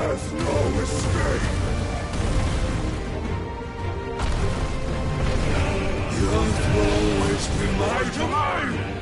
There's no escape! The earth will always be my domain!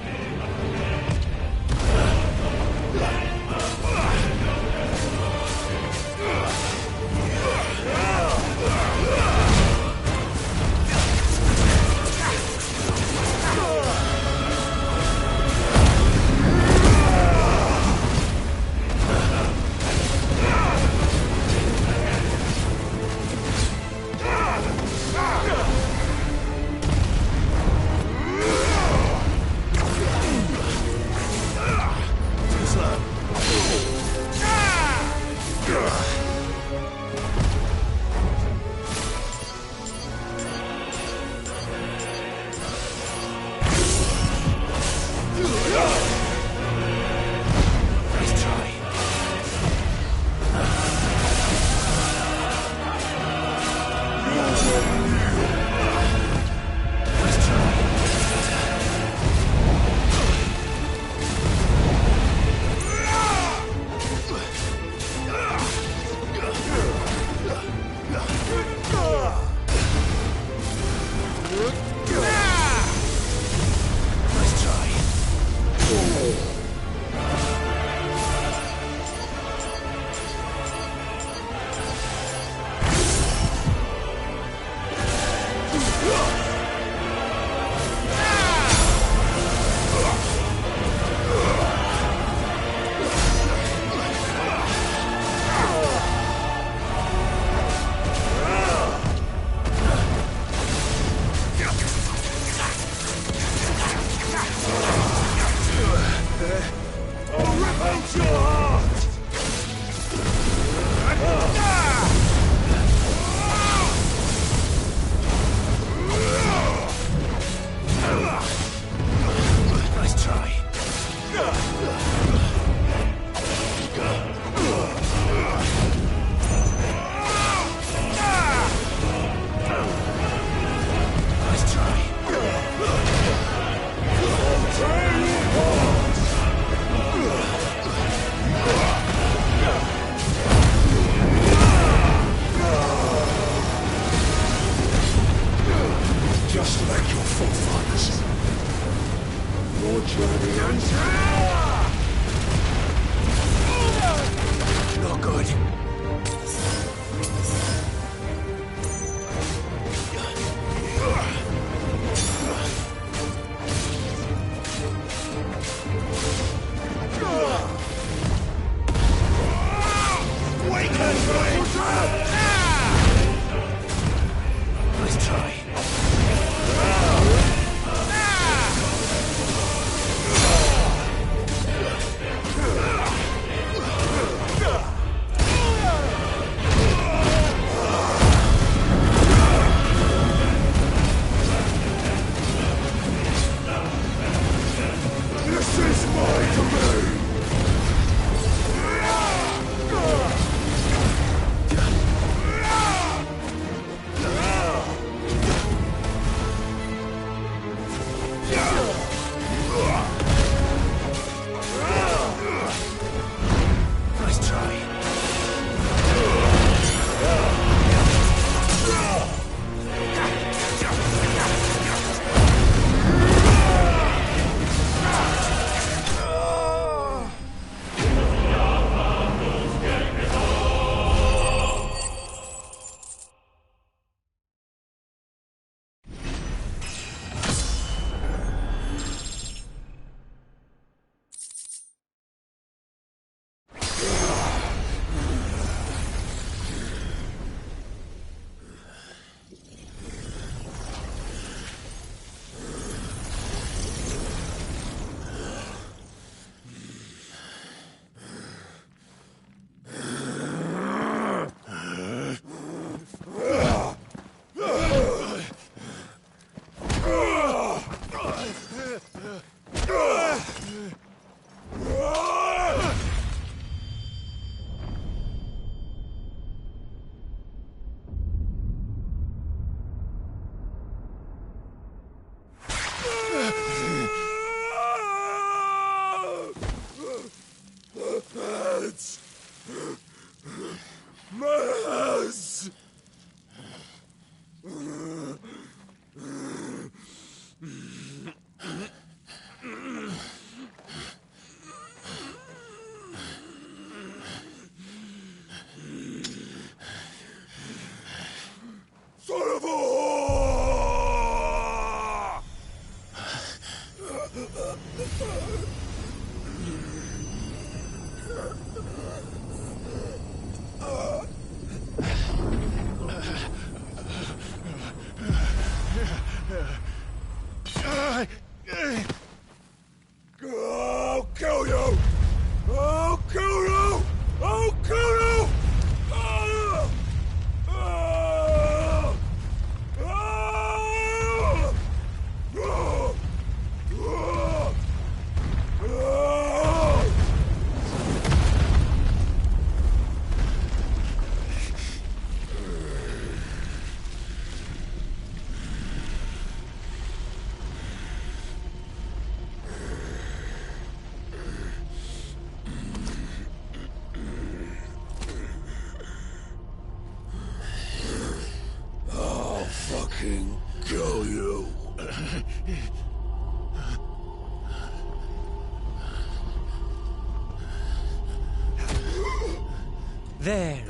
There.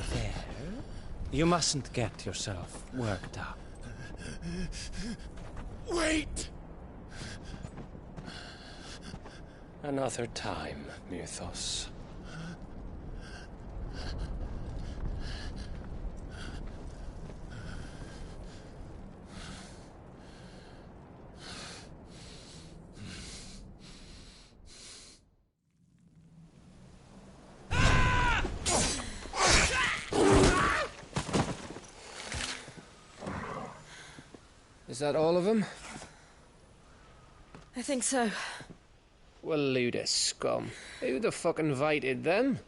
You mustn't get yourself worked up. Wait! Another time, Mythos. Is that all of them? I think so. Well, load of scum. Who the fuck invited them?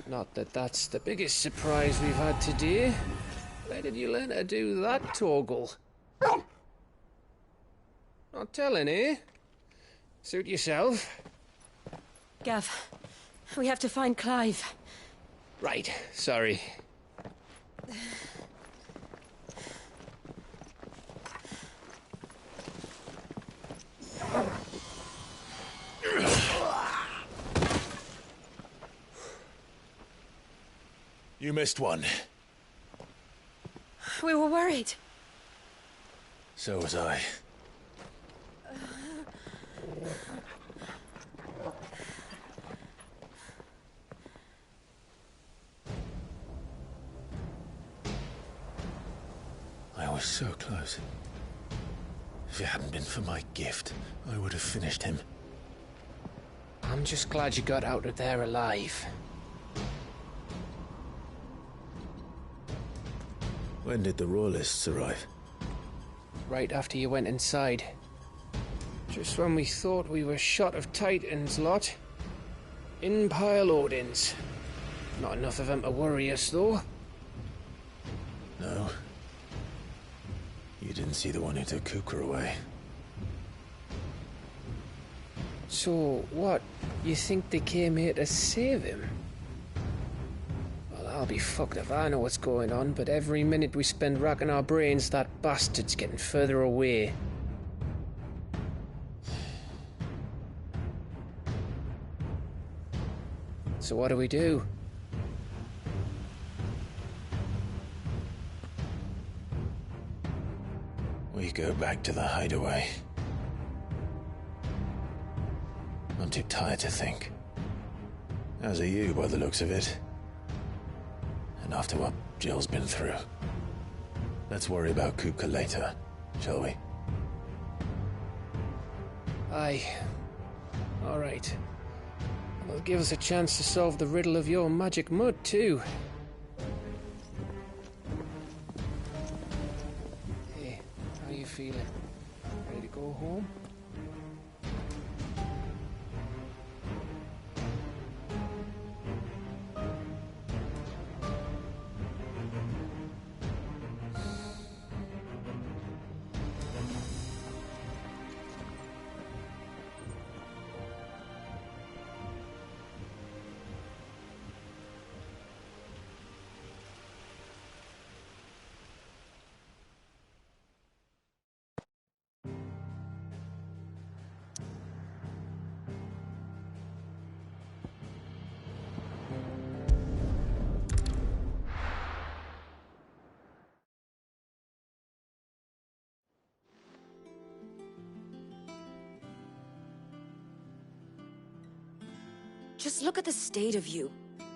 Not that that's the biggest surprise we've had today. Where did you learn to do that, Toggle? Not telling, eh? Suit yourself. Gav, we have to find Clive. Right, sorry. You missed one. We were worried. So was I. I was so close. If it hadn't been for my gift, I would have finished him. I'm just glad you got out of there alive. When did the Royalists arrive? Right after you went inside. Just when we thought we were shot of Titans, lot. In pile Odins. Not enough of them to worry us, though. No. You didn't see the one who took Kukra away. So, what? You think they came here to save him? Well, I'll be fucked if I know what's going on, but every minute we spend racking our brains, that bastard's getting further away. So what do we do? We go back to the hideaway. I'm too tired to think. As are you, by the looks of it. And after what Jill's been through. Let's worry about Kupka later, shall we? Aye. All right. It'll give us a chance to solve the riddle of your magic mud, too. Hey, how you feeling? Ready to go home? Just look at the state of you.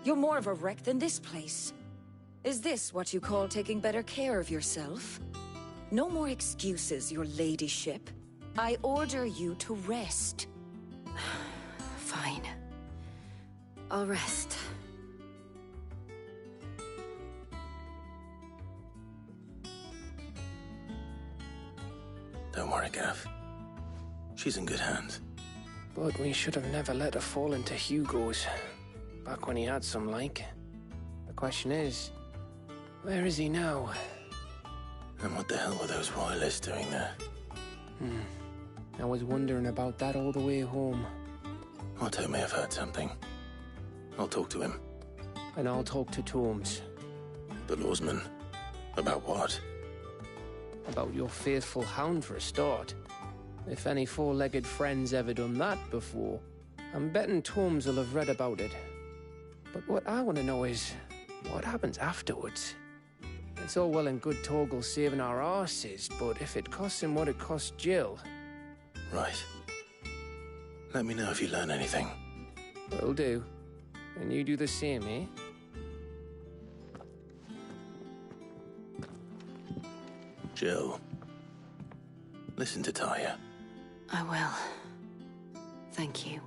You're more of a wreck than this place. Is this what you call taking better care of yourself? No more excuses, your ladyship. I order you to rest. Fine. I'll rest. Don't worry, Gav. She's in good hands. But we should have never let her fall into Hugo's. Back when he had some like. The question is, where is he now? And what the hell were those royalists doing there? I was wondering about that all the way home. Otto may have heard something. I'll talk to him. And I'll talk to Tomes. The lawsman. About what? About your faithful hound for a start. If any four-legged friend's ever done that before. I'm betting Tomes will have read about it. But what I want to know is, what happens afterwards? It's all well and good Torgal saving our arses, but if it costs him what it cost Jill... Right. Let me know if you learn anything. Will do. And you do the same, eh? Jill, listen to Taya. I will. Thank you.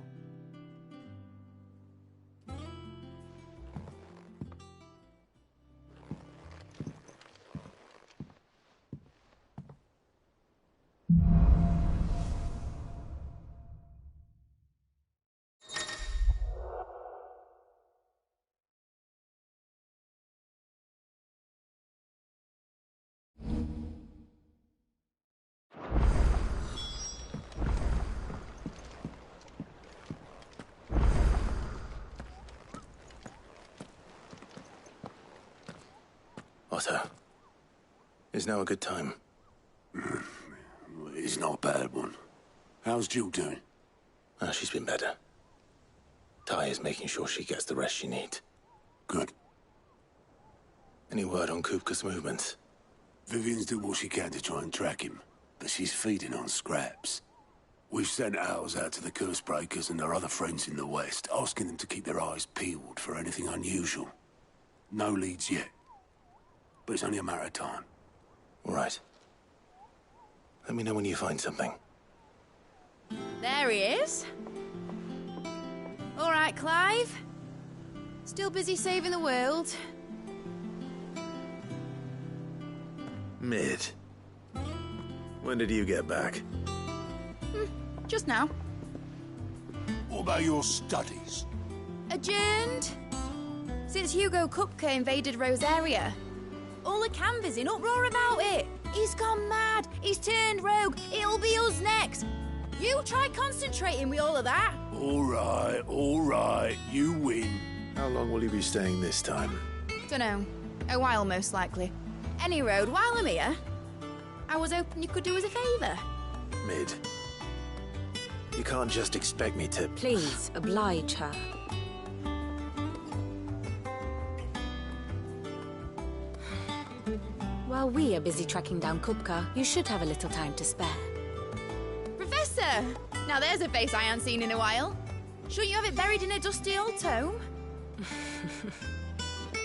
Otto, is now a good time? It's not a bad one. How's Jill doing? Oh, she's been better. Taya's making sure she gets the rest she needs. Good. Any word on Kupka's movements? Vivian's did what she can to try and track him, but she's feeding on scraps. We've sent ours out to the Cursebreakers and their other friends in the West, asking them to keep their eyes peeled for anything unusual. No leads yet. But it's only a matter of time. All right. Let me know when you find something. There he is. All right, Clive. Still busy saving the world. Mid. When did you get back? Just now. What about your studies? Adjourned. Since Hugo Kupka invaded Rosaria. All the canvass in uproar about it. He's gone mad. He's turned rogue. It'll be us next. You try concentrating with all of that. All right. You win. How long will you be staying this time? Dunno. A while, most likely. Any road, while I'm here, I was hoping you could do us a favour. Mid. You can't just expect me to... Please, oblige her. While we are busy tracking down Kupka, you should have a little time to spare. Professor! Now there's a face I haven't seen in a while. Shouldn't you have it buried in a dusty old tome?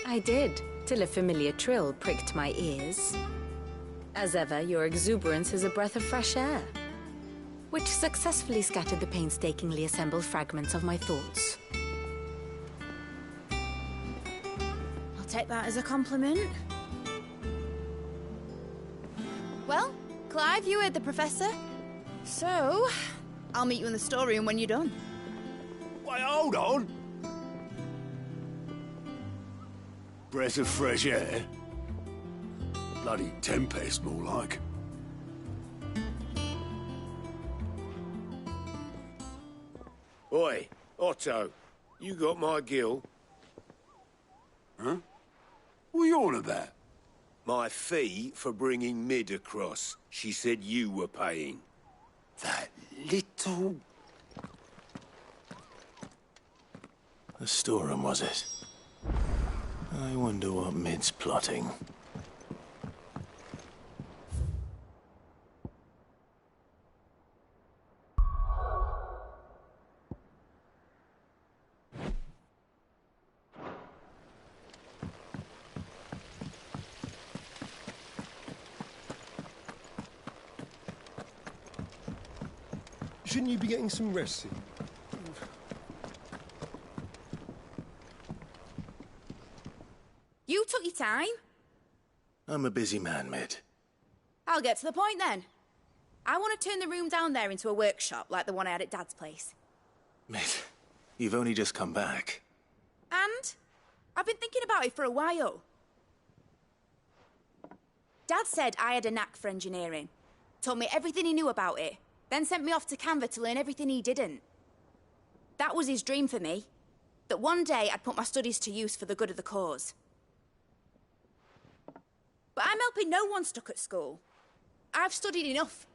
I did, till a familiar trill pricked my ears. As ever, your exuberance is a breath of fresh air, which successfully scattered the painstakingly assembled fragments of my thoughts. I'll take that as a compliment. Well, Clive, you heard the Professor. So, I'll meet you in the storeroom when you're done. Wait, hold on. Breath of fresh air? Bloody tempest, more like. Oi, Otto, you got my gill? Huh? What are you on about? My fee for bringing Mid across. She said you were paying. That little... The storeroom, was it? I wonder what Mid's plotting. Shouldn't you be getting some rest soon? You took your time. I'm a busy man, Mid. I'll get to the point then. I want to turn the room down there into a workshop like the one I had at Dad's place. Mid, you've only just come back. And I've been thinking about it for a while. Dad said I had a knack for engineering. Told me everything he knew about it. Then sent me off to Canva to learn everything he didn't. That was his dream for me. That one day I'd put my studies to use for the good of the cause. But I'm helping no one stuck at school. I've studied enough.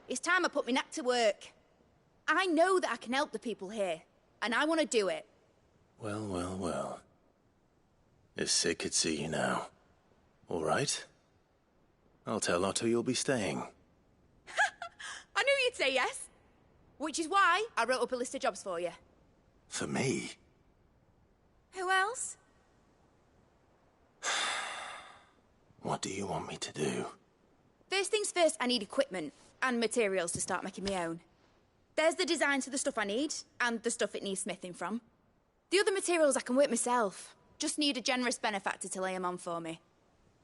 It's time I put my knack to work. I know that I can help the people here. and I want to do it. Well, well, well. If Sid could see you now. All right. I'll tell Otto you'll be staying. I knew you'd say yes. Which is why I wrote up a list of jobs for you. For me? Who else? What do you want me to do? First things first, I need equipment and materials to start making my own. There's the designs for the stuff I need, and the stuff it needs smithing from. The other materials I can work myself. Just need a generous benefactor to lay them on for me.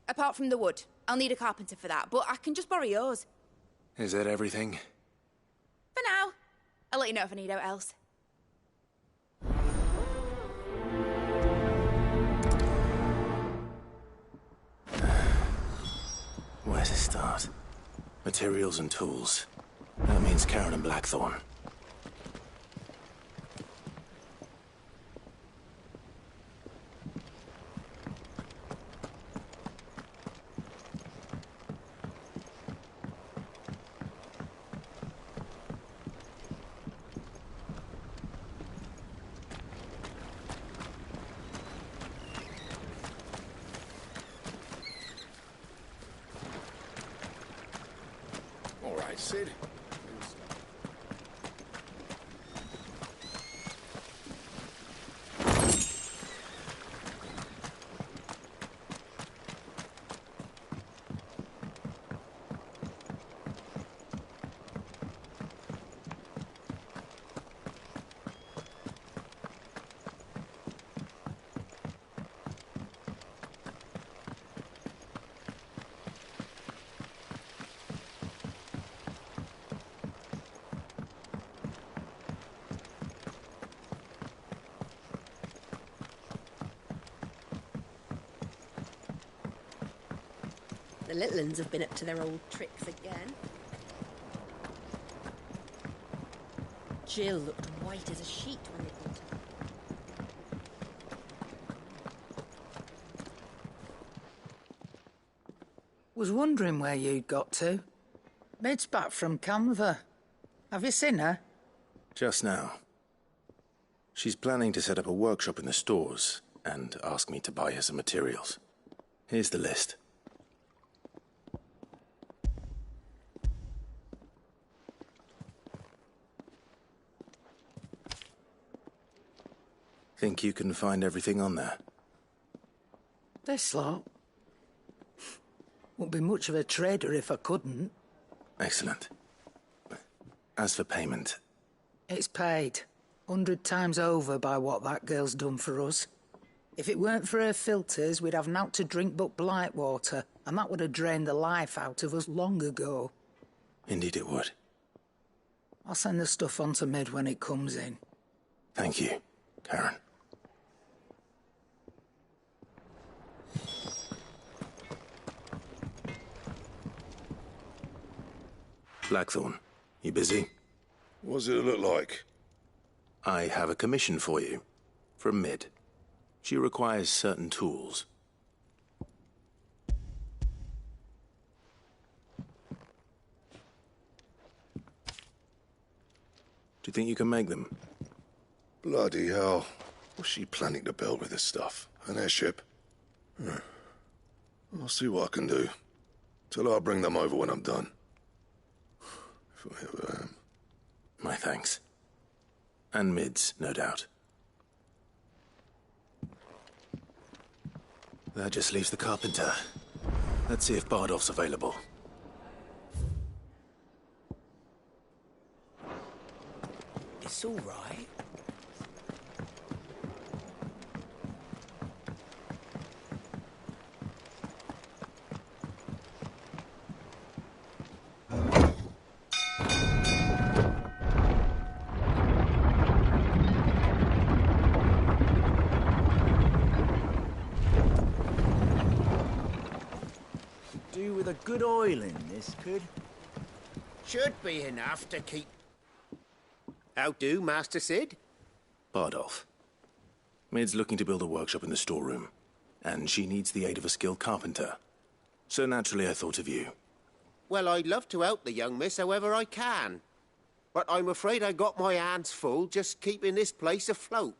Apart from the wood, I'll need a carpenter for that, but I can just borrow yours. Is that everything? For now. I'll let you know if I need out else. Where to start? Materials and tools. That means Karen and Blackthorn. All right, Sid. The little uns have been up to their old tricks again. Jill looked white as a sheet when they brought her. Was wondering where you'd got to. Mid's back from Canva. Have you seen her? Just now. She's planning to set up a workshop in the stores and ask me to buy her some materials. Here's the list. Think you can find everything on there? This lot. Wouldn't be much of a trader if I couldn't. Excellent. As for payment... It's paid. 100 times over by what that girl's done for us. If it weren't for her filters, we'd have naught to drink but blight water, and that would have drained the life out of us long ago. Indeed it would. I'll send the stuff on to Mid when it comes in. Thank you, Karen. Blackthorn, you busy? What does it look like? I have a commission for you. From Mid. She requires certain tools. Do you think you can make them? Bloody hell. What's she planning to build with this stuff? An airship? I'll see what I can do. Tell her I'll bring them over when I'm done. If I ever am. My thanks. And Mid's, no doubt. That just leaves the carpenter. Let's see if Bardolph's available. It's all right. Do with a good oil in this, could? Should be enough to keep... How do, Master Sid? Bardolph. Mid's looking to build a workshop in the storeroom, and she needs the aid of a skilled carpenter. So naturally I thought of you. Well, I'd love to help the young miss however I can. but I'm afraid I got my hands full just keeping this place afloat.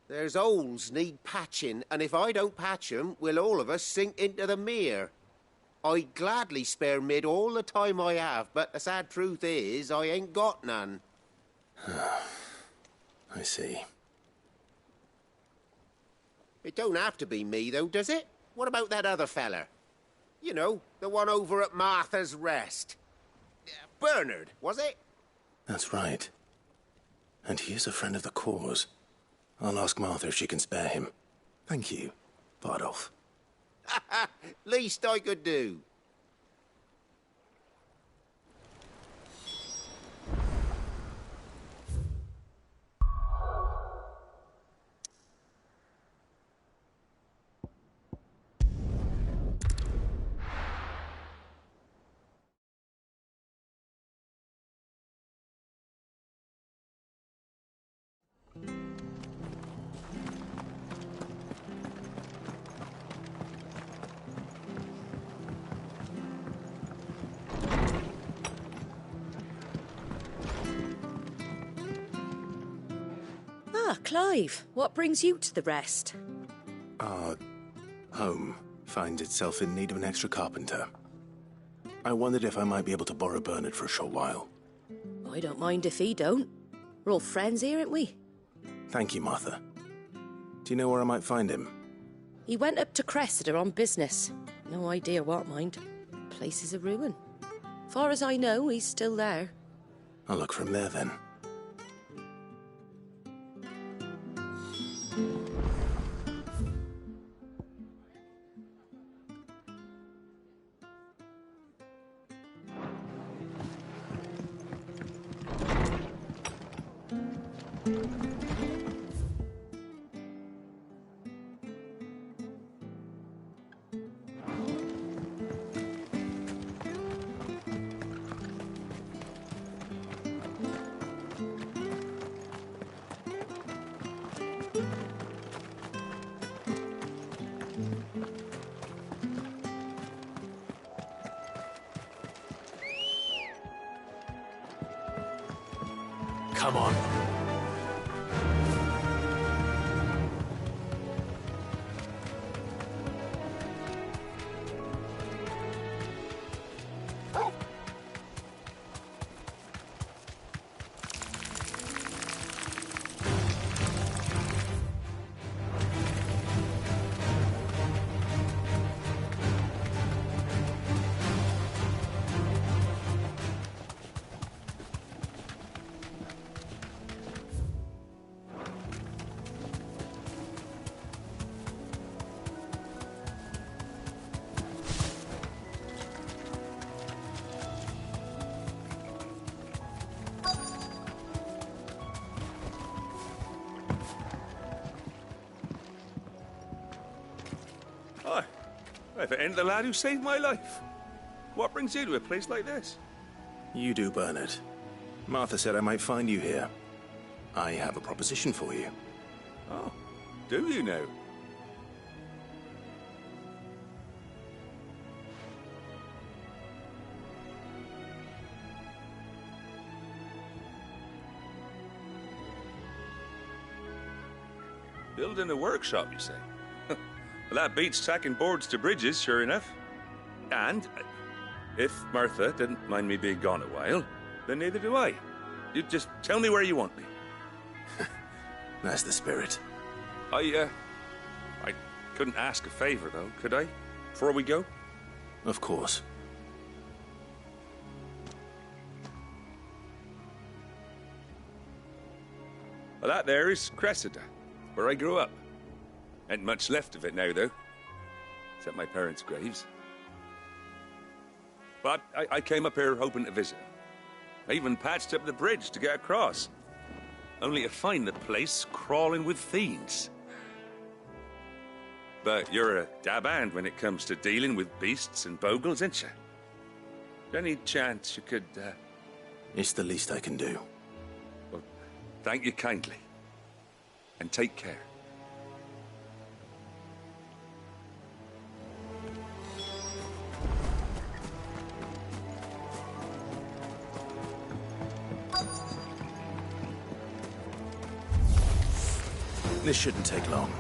There's holes need patching, and if I don't patch 'em, we'll all of us sink into the mere. I'd gladly spare Mid all the time I have, but the sad truth is, I ain't got none. I see. It don't have to be me, though, does it? What about that other fella? You know, the one over at Martha's Rest. Bernard, was it? That's right. And he is a friend of the cause. I'll ask Martha if she can spare him. Thank you, Bardolph. Least I could do. Ah, Clive, what brings you to the Rest? Our home finds itself in need of an extra carpenter. I wondered if I might be able to borrow Bernard for a short while. I don't mind if he don't. We're all friends here, aren't we? Thank you, Martha. Do you know where I might find him? He went up to Cressida on business. No idea what, mind. Place is a ruin. Far as I know, he's still there. I'll look for him there, then. Come on. Hi. If it ain't the lad who saved my life. What brings you to a place like this? You do, Bernard. Martha said I might find you here. I have a proposition for you. Oh, do you now? Building a workshop, you say? Well, that beats tacking boards to bridges, sure enough. And if Martha didn't mind me being gone a while, then neither do I. You just tell me where you want me. That's the spirit. I couldn't ask a favor, though, could I? Before we go? Of course. Well, that there is Cressida, where I grew up. Ain't much left of it now, though. Except my parents' graves. But I came up here hoping to visit. I even patched up the bridge to get across. Only to find the place crawling with fiends. But you're a dab hand when it comes to dealing with beasts and bogles, ain't you? Any chance you could, It's the least I can do. Well, thank you kindly. And take care. This shouldn't take long.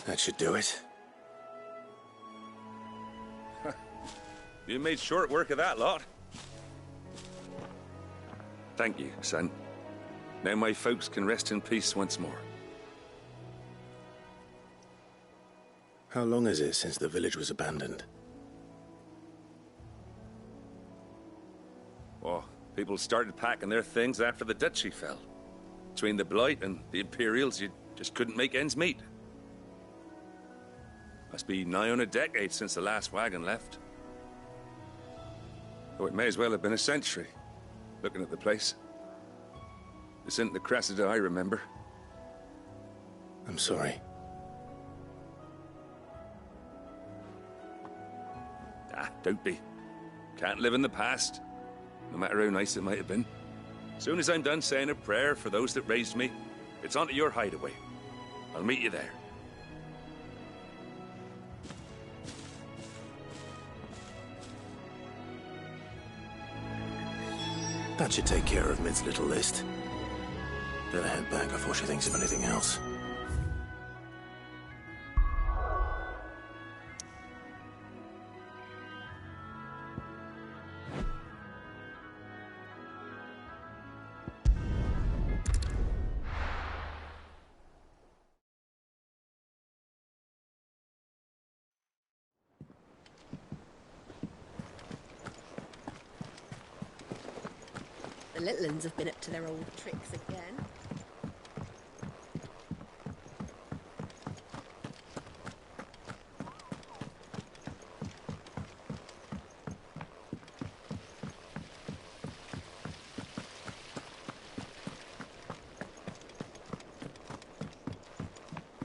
That should do it. You made short work of that lot. Thank you, son. Now my folks can rest in peace once more. How long is it since the village was abandoned? Oh, people started packing their things after the duchy fell. Between the Blight and the Imperials, you just couldn't make ends meet. Must be nigh on a decade since the last wagon left. Oh, it may as well have been a century, looking at the place. This isn't the Cressida I remember. I'm sorry. Ah, don't be. Can't live in the past, no matter how nice it might have been. Soon as I'm done saying a prayer for those that raised me, it's on to your hideaway. I'll meet you there. That should take care of Mid's little list. Better head back before she thinks of anything else. The little uns have been up to their old tricks again.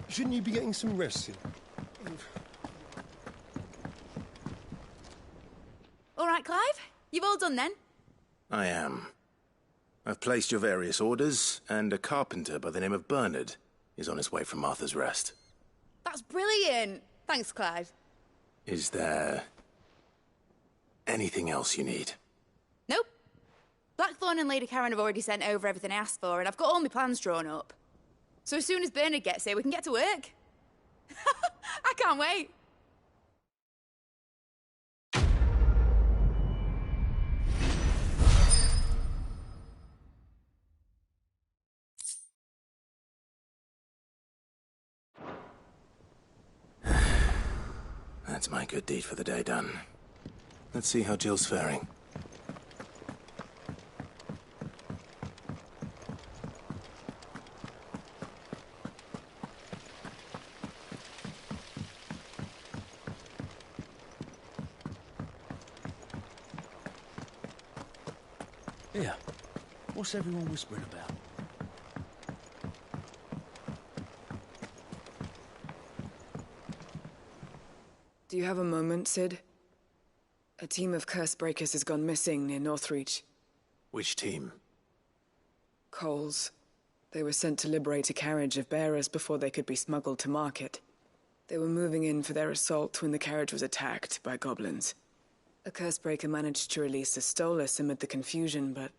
Shouldn't you be getting some rest in? All right, Clive? You've all done then? I am. I've placed your various orders, and a carpenter by the name of Bernard is on his way from Arthur's Rest. That's brilliant. Thanks, Clive. Is there anything else you need? Nope. Blackthorn and Lady Karen have already sent over everything I asked for, and I've got all my plans drawn up. So as soon as Bernard gets here, we can get to work. I can't wait. That's my good deed for the day done. Let's see how Jill's faring. Here, what's everyone whispering about? Do you have a moment, Sid? A team of curse breakers has gone missing near Northreach. Which team? Coles. They were sent to liberate a carriage of bearers before they could be smuggled to market. They were moving in for their assault when the carriage was attacked by goblins. A curse breaker managed to release a Stolas amid the confusion, but...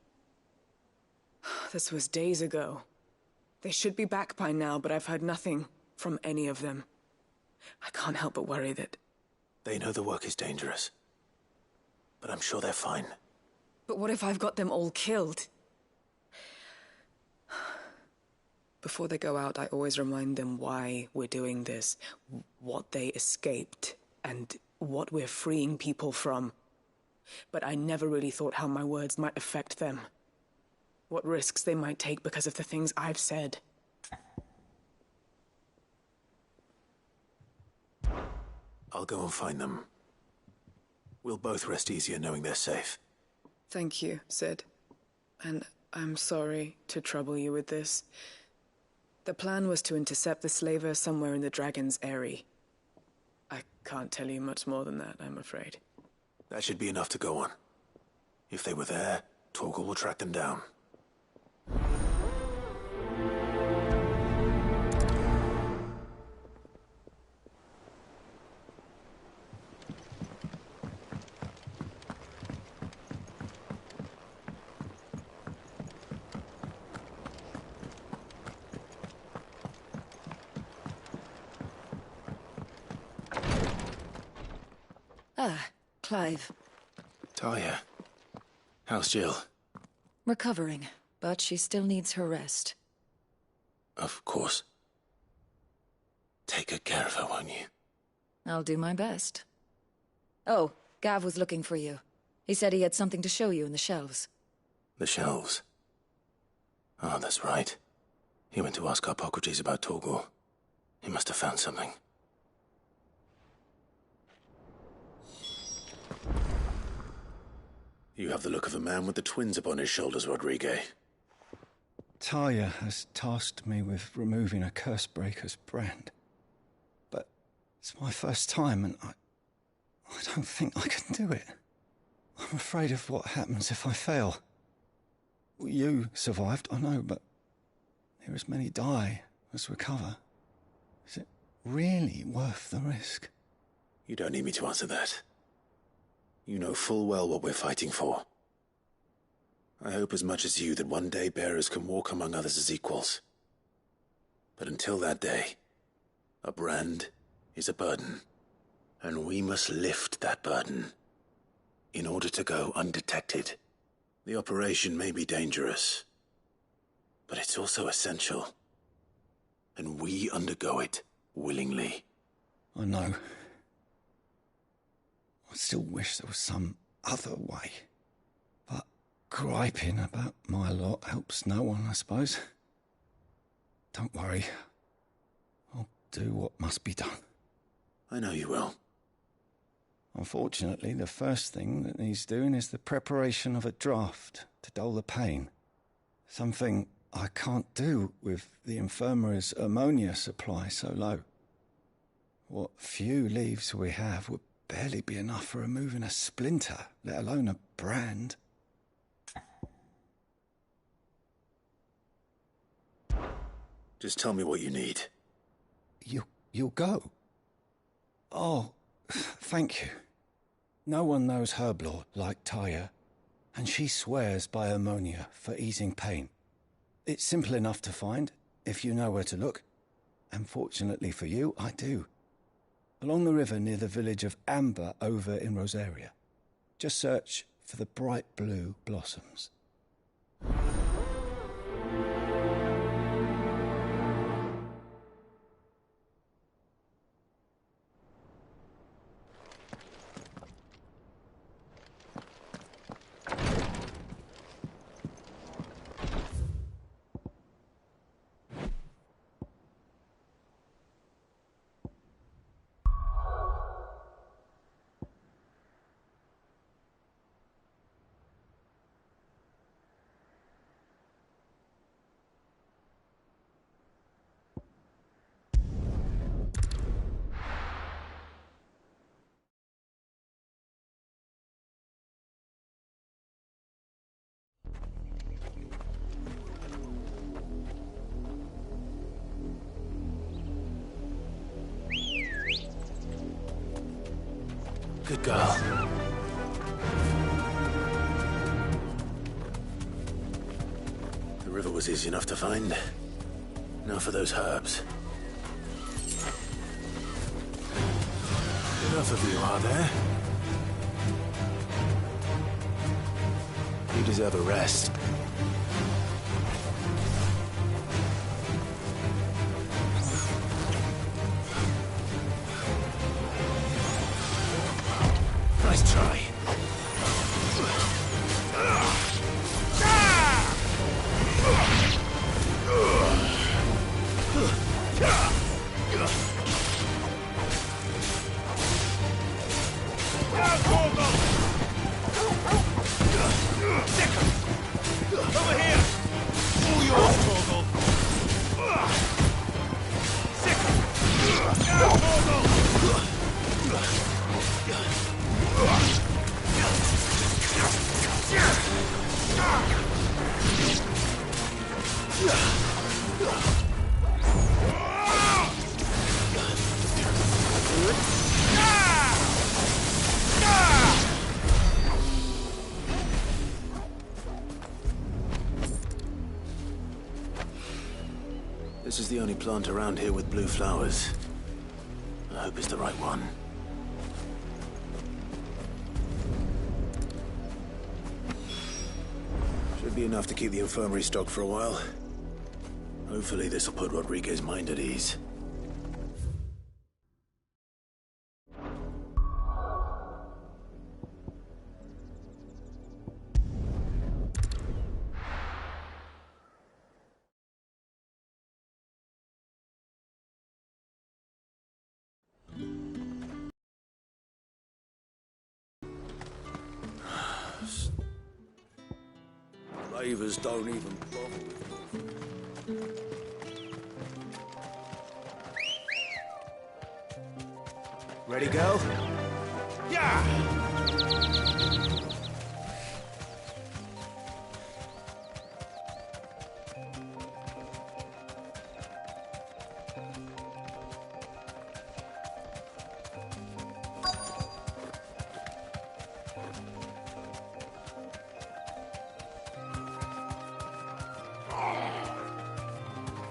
this was days ago. They should be back by now, but I've heard nothing from any of them. I can't help but worry that... They know the work is dangerous. But I'm sure they're fine. But what if I've got them all killed? Before they go out, I always remind them why we're doing this, what they escaped, and what we're freeing people from. But I never really thought how my words might affect them. What risks they might take because of the things I've said. I'll go and find them. We'll both rest easier knowing they're safe. Thank you, Sid. And I'm sorry to trouble you with this. The plan was to intercept the slaver somewhere in the Dragon's Eyrie. I can't tell you much more than that, I'm afraid. That should be enough to go on. If they were there, Torgal will track them down. Ah, Clive. Talia. How's Jill? Recovering, but she still needs her rest. Of course. Take good care of her, won't you? I'll do my best. Oh, Gav was looking for you. He said he had something to show you in the shelves. The shelves? Oh, that's right. He went to ask Hippocrates about Torgal. He must have found something. You have the look of a man with the twins upon his shoulders, Rodrigue. Talia has tasked me with removing a Cursebreaker's brand. But it's my first time, and I don't think I can do it. I'm afraid of what happens if I fail. You survived, I know, but near as many die as recover. Is it really worth the risk? You don't need me to answer that. You know full well what we're fighting for. I hope as much as you that one day bearers can walk among others as equals. But until that day, a brand is a burden, and we must lift that burden in order to go undetected. The operation may be dangerous, but it's also essential, and we undergo it willingly. I know. I still wish there was some other way. But griping about my lot helps no one, I suppose. Don't worry. I'll do what must be done. I know you will. Unfortunately, the first thing that needs doing is the preparation of a draft to dull the pain. Something I can't do with the infirmary's ammonia supply so low. What few leaves we have would barely be enough for removing a splinter, let alone a brand. Just tell me what you need. You'll go? Oh, thank you. No one knows Herblord like Talia, and she swears by ammonia for easing pain. It's simple enough to find, if you know where to look. And fortunately for you, I do. Along the river near the village of Amber over in Rosaria. Just search for the bright blue blossoms. Good girl. The river was easy enough to find. Now for those herbs. Enough of you, are there? You deserve a rest. Nice try. Over here! All yours, Torgal! This is the only plant around here with blue flowers. I hope it's the right one. Should be enough to keep the infirmary stocked for a while. Hopefully this will put Rodriguez's mind at ease. Slavers don't even bother with me. Ready, girl? Yeah!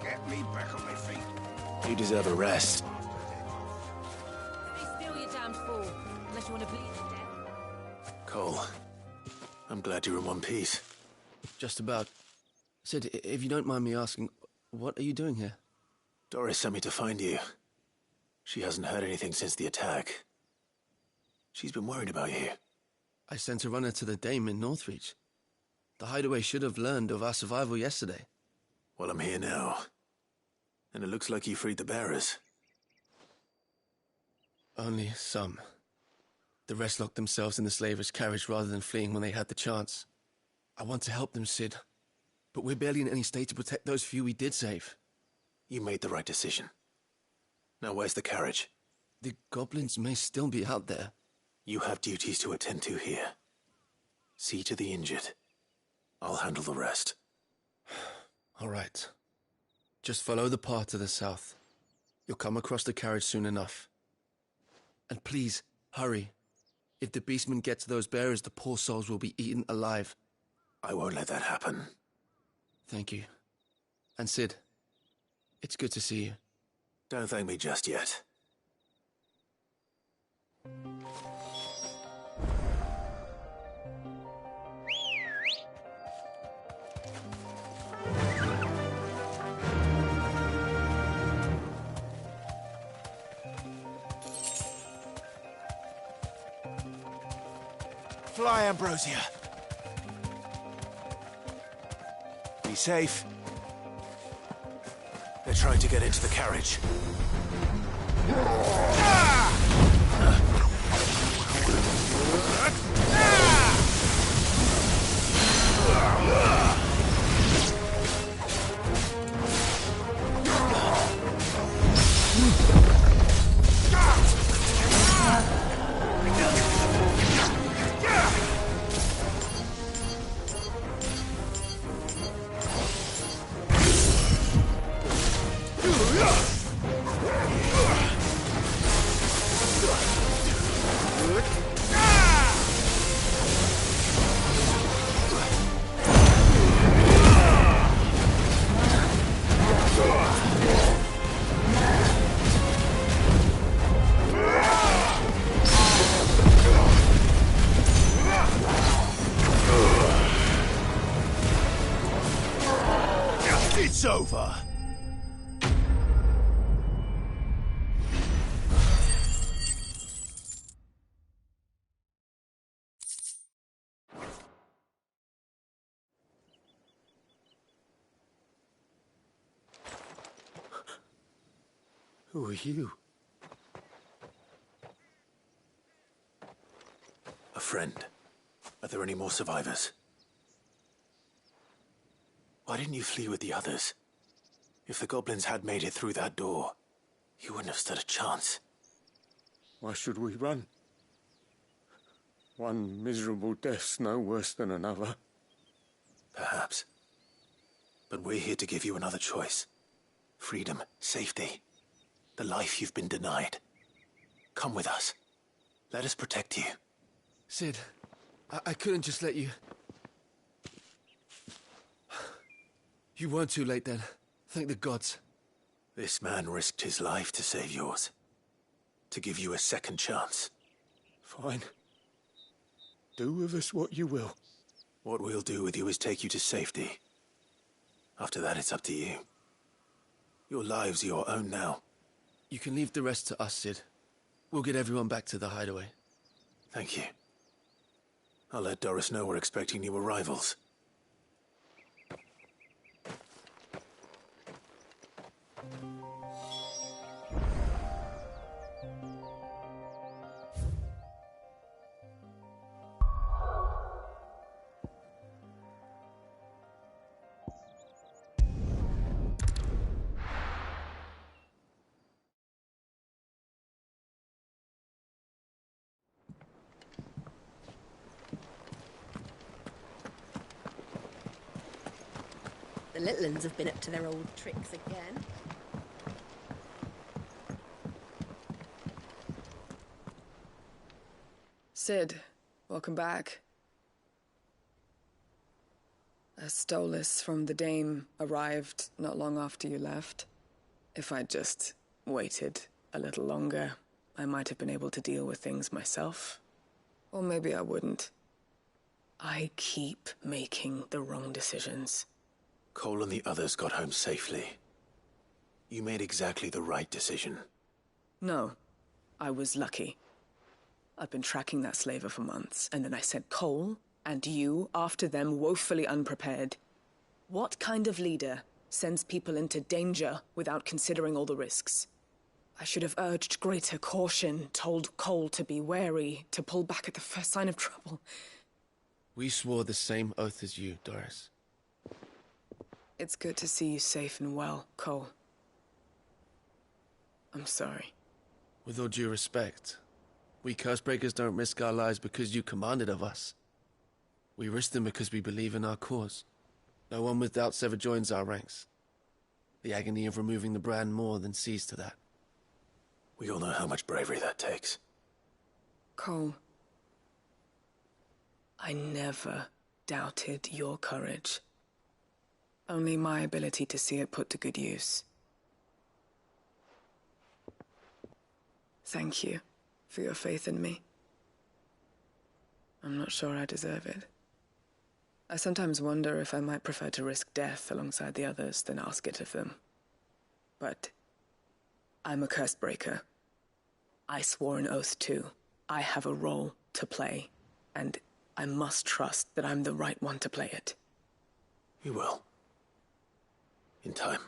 Get me back on my feet. You deserve a rest. Stay still, you damned fool. Unless you want to bleed to death. Cole, I'm glad you're in one piece. Just about. Sid, if you don't mind me asking, what are you doing here? Doris sent me to find you. She hasn't heard anything since the attack. She's been worried about you. I sent a runner to the Dame in Northreach. The hideaway should have learned of our survival yesterday. Well, I'm here now. And it looks like you freed the bearers. Only some. The rest locked themselves in the slavers' carriage rather than fleeing when they had the chance. I want to help them, Sid. But we're barely in any state to protect those few we did save. You made the right decision. Now where's the carriage? The goblins may still be out there. You have duties to attend to here. See to the injured. I'll handle the rest. All right. Just follow the path to the south. You'll come across the carriage soon enough. And please, hurry. If the beastmen get to those bearers, the poor souls will be eaten alive. I won't let that happen. Thank you. And Sid, it's good to see you. Don't thank me just yet. Fly, Ambrosia. Be safe. They're trying to get into the carriage. It's over. Who are you? A friend. Are there any more survivors? Why didn't you flee with the others? If the goblins had made it through that door, you wouldn't have stood a chance. Why should we run? One miserable death's no worse than another. Perhaps. But we're here to give you another choice. Freedom, safety, the life you've been denied. Come with us. Let us protect you. Sid, I couldn't just let you... You weren't too late then. Thank the gods. This man risked his life to save yours. To give you a second chance. Fine. Do with us what you will. What we'll do with you is take you to safety. After that, it's up to you. Your lives are your own now. You can leave the rest to us, Sid. We'll get everyone back to the hideaway. Thank you. I'll let Doris know we're expecting new arrivals. The little uns have been up to their old tricks again. Sid, welcome back. A Stolas from the Dame arrived not long after you left. If I'd just waited a little longer, I might have been able to deal with things myself. Or maybe I wouldn't. I keep making the wrong decisions. Cole and the others got home safely. You made exactly the right decision. No, I was lucky. I've been tracking that slaver for months, and then I sent Cole and you after them woefully unprepared. What kind of leader sends people into danger without considering all the risks? I should have urged greater caution, told Cole to be wary, to pull back at the first sign of trouble. We swore the same oath as you, Doris. It's good to see you safe and well, Cole. I'm sorry. With all due respect, we Cursebreakers don't risk our lives because you commanded of us. We risk them because we believe in our cause. No one with doubts ever joins our ranks. The agony of removing the brand more than sees to that. We all know how much bravery that takes. Cole, I never doubted your courage. Only my ability to see it put to good use. Thank you for your faith in me. I'm not sure I deserve it. I sometimes wonder if I might prefer to risk death alongside the others than ask it of them. But I'm a curse breaker. I swore an oath too. I have a role to play, and I must trust that I'm the right one to play it. You will. In time.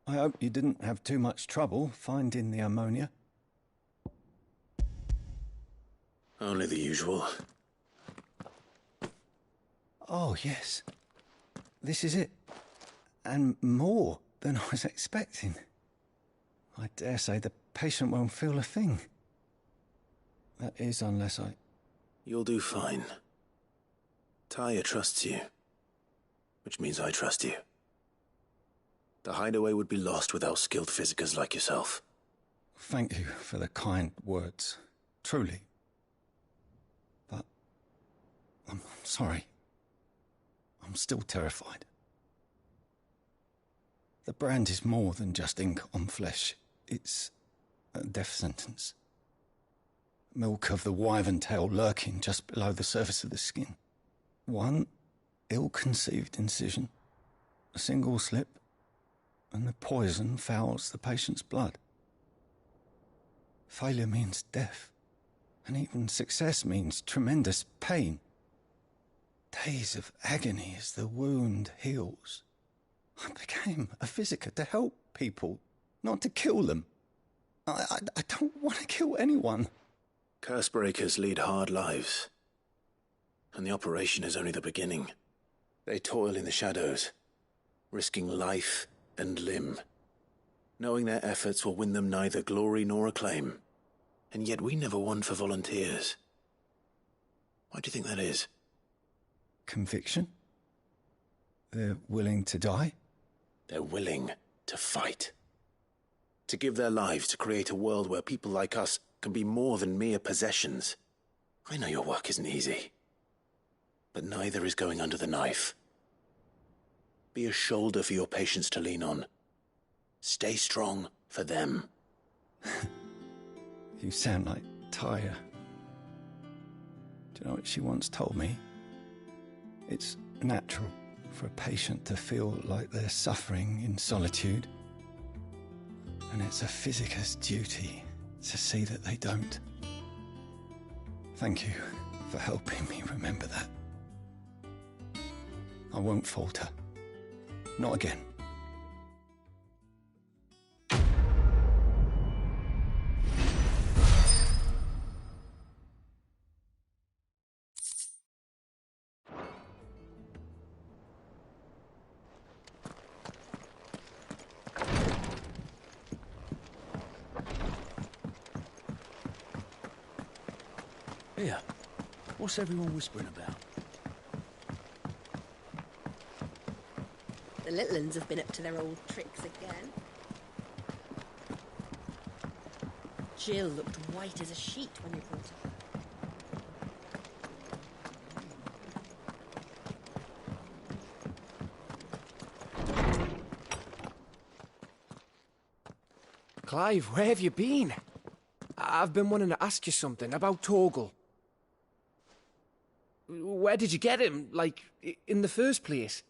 I hope you didn't have too much trouble finding the ammonia. Only the usual. Oh, yes. This is it. And more than I was expecting. I dare say the patient won't feel a thing. That is, unless I... You'll do fine. Talia trusts you. Which means I trust you. The hideaway would be lost without skilled physicers like yourself. Thank you for the kind words. Truly. But... I'm sorry. I'm still terrified. The brand is more than just ink on flesh. It's a death sentence. Milk of the wyvern tail lurking just below the surface of the skin. One ill-conceived incision, a single slip, and the poison fouls the patient's blood. Failure means death, and even success means tremendous pain. Days of agony as the wound heals. I became a physiker to help people, not to kill them. I don't want to kill anyone. Cursebreakers lead hard lives. And the operation is only the beginning. They toil in the shadows, risking life and limb, knowing their efforts will win them neither glory nor acclaim. And yet we never won for volunteers. Why do you think that is? Conviction? They're willing to die? They're willing to fight. To give their lives to create a world where people like us can be more than mere possessions. I know your work isn't easy. But neither is going under the knife. Be a shoulder for your patients to lean on. Stay strong for them. You sound like Talia. Do you know what she once told me? It's natural for a patient to feel like they're suffering in solitude. And it's a physiker's duty to see that they don't. Thank you for helping me remember that. I won't falter. Not again. Here, what's everyone whispering about? The little uns have been up to their old tricks again. Jill looked white as a sheet when we brought her. Clive, where have you been? I've been wanting to ask you something about Torgal. Where did you get him, like, in the first place?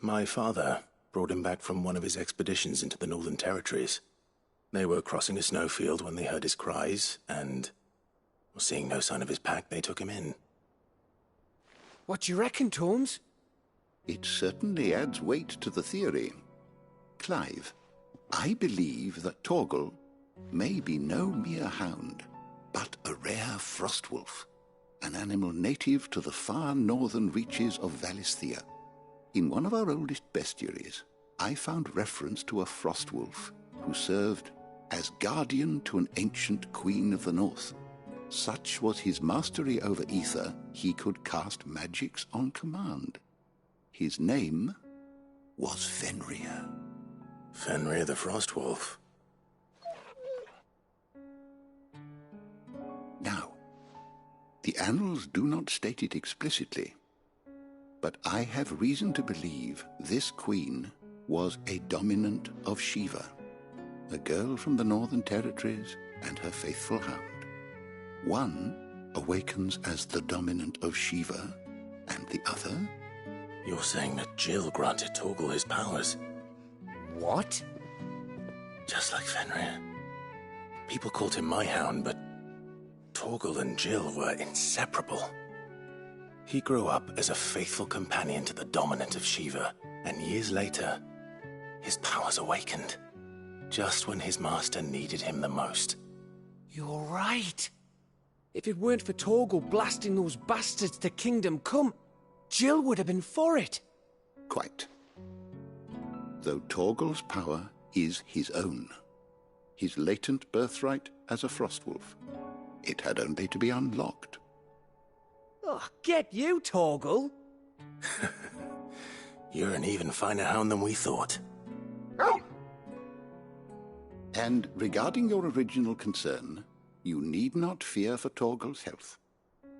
My father brought him back from one of his expeditions into the Northern Territories. They were crossing a snowfield when they heard his cries, and, seeing no sign of his pack, they took him in. What do you reckon, Tomes? It certainly adds weight to the theory. Clive, I believe that Torgal may be no mere hound, but a rare frostwolf, an animal native to the far northern reaches of Valisthea. In one of our oldest bestiaries, I found reference to a frostwolf who served as guardian to an ancient queen of the north. Such was his mastery over ether, he could cast magics on command. His name was Fenrir. Fenrir the Frostwolf. Now, the annals do not state it explicitly, but I have reason to believe this queen was a dominant of Shiva, a girl from the Northern Territories and her faithful hound. One awakens as the dominant of Shiva, and the other... You're saying that Jill granted Torgal his powers? What? Just like Fenrir. People called him my hound, but Torgal and Jill were inseparable. He grew up as a faithful companion to the dominant of Shiva, and years later, his powers awakened, just when his master needed him the most. You're right. If it weren't for Torgal blasting those bastards to Kingdom Come, Jill would have been for it. Quite. Though Torgal's power is his own, his latent birthright as a Frostwolf. It had only to be unlocked. Oh, get you, Torgal! You're an even finer hound than we thought. And regarding your original concern, you need not fear for Torgal's health.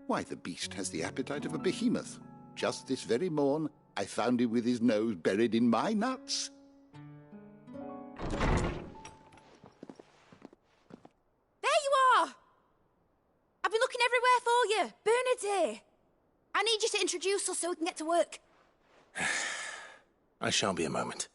Why, the beast has the appetite of a behemoth. Just this very morn, I found him with his nose buried in my nuts. There you are! I've been looking everywhere for you. Bernard's here. I need you to introduce us so we can get to work. I shan't be a moment.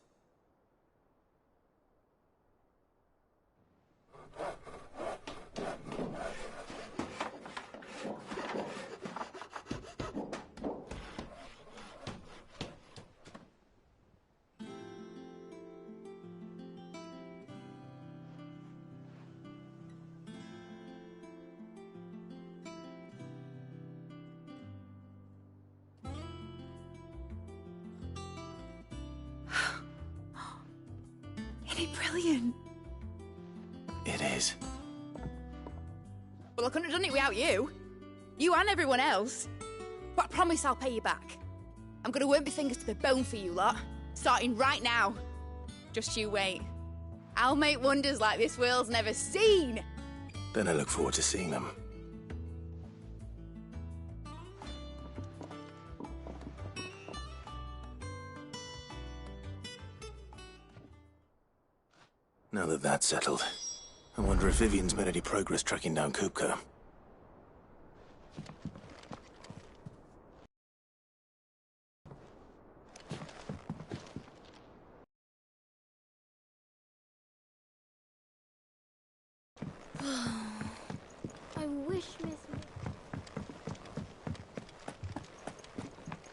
Isn't it brilliant? It is. Well, I couldn't have done it without you. You and everyone else. But I promise I'll pay you back. I'm gonna work my fingers to the bone for you lot, starting right now. Just you wait. I'll make wonders like this world's never seen. Then I look forward to seeing them. Now that that's settled, I wonder if Vivian's made any progress tracking down Kupka. I wish Miss...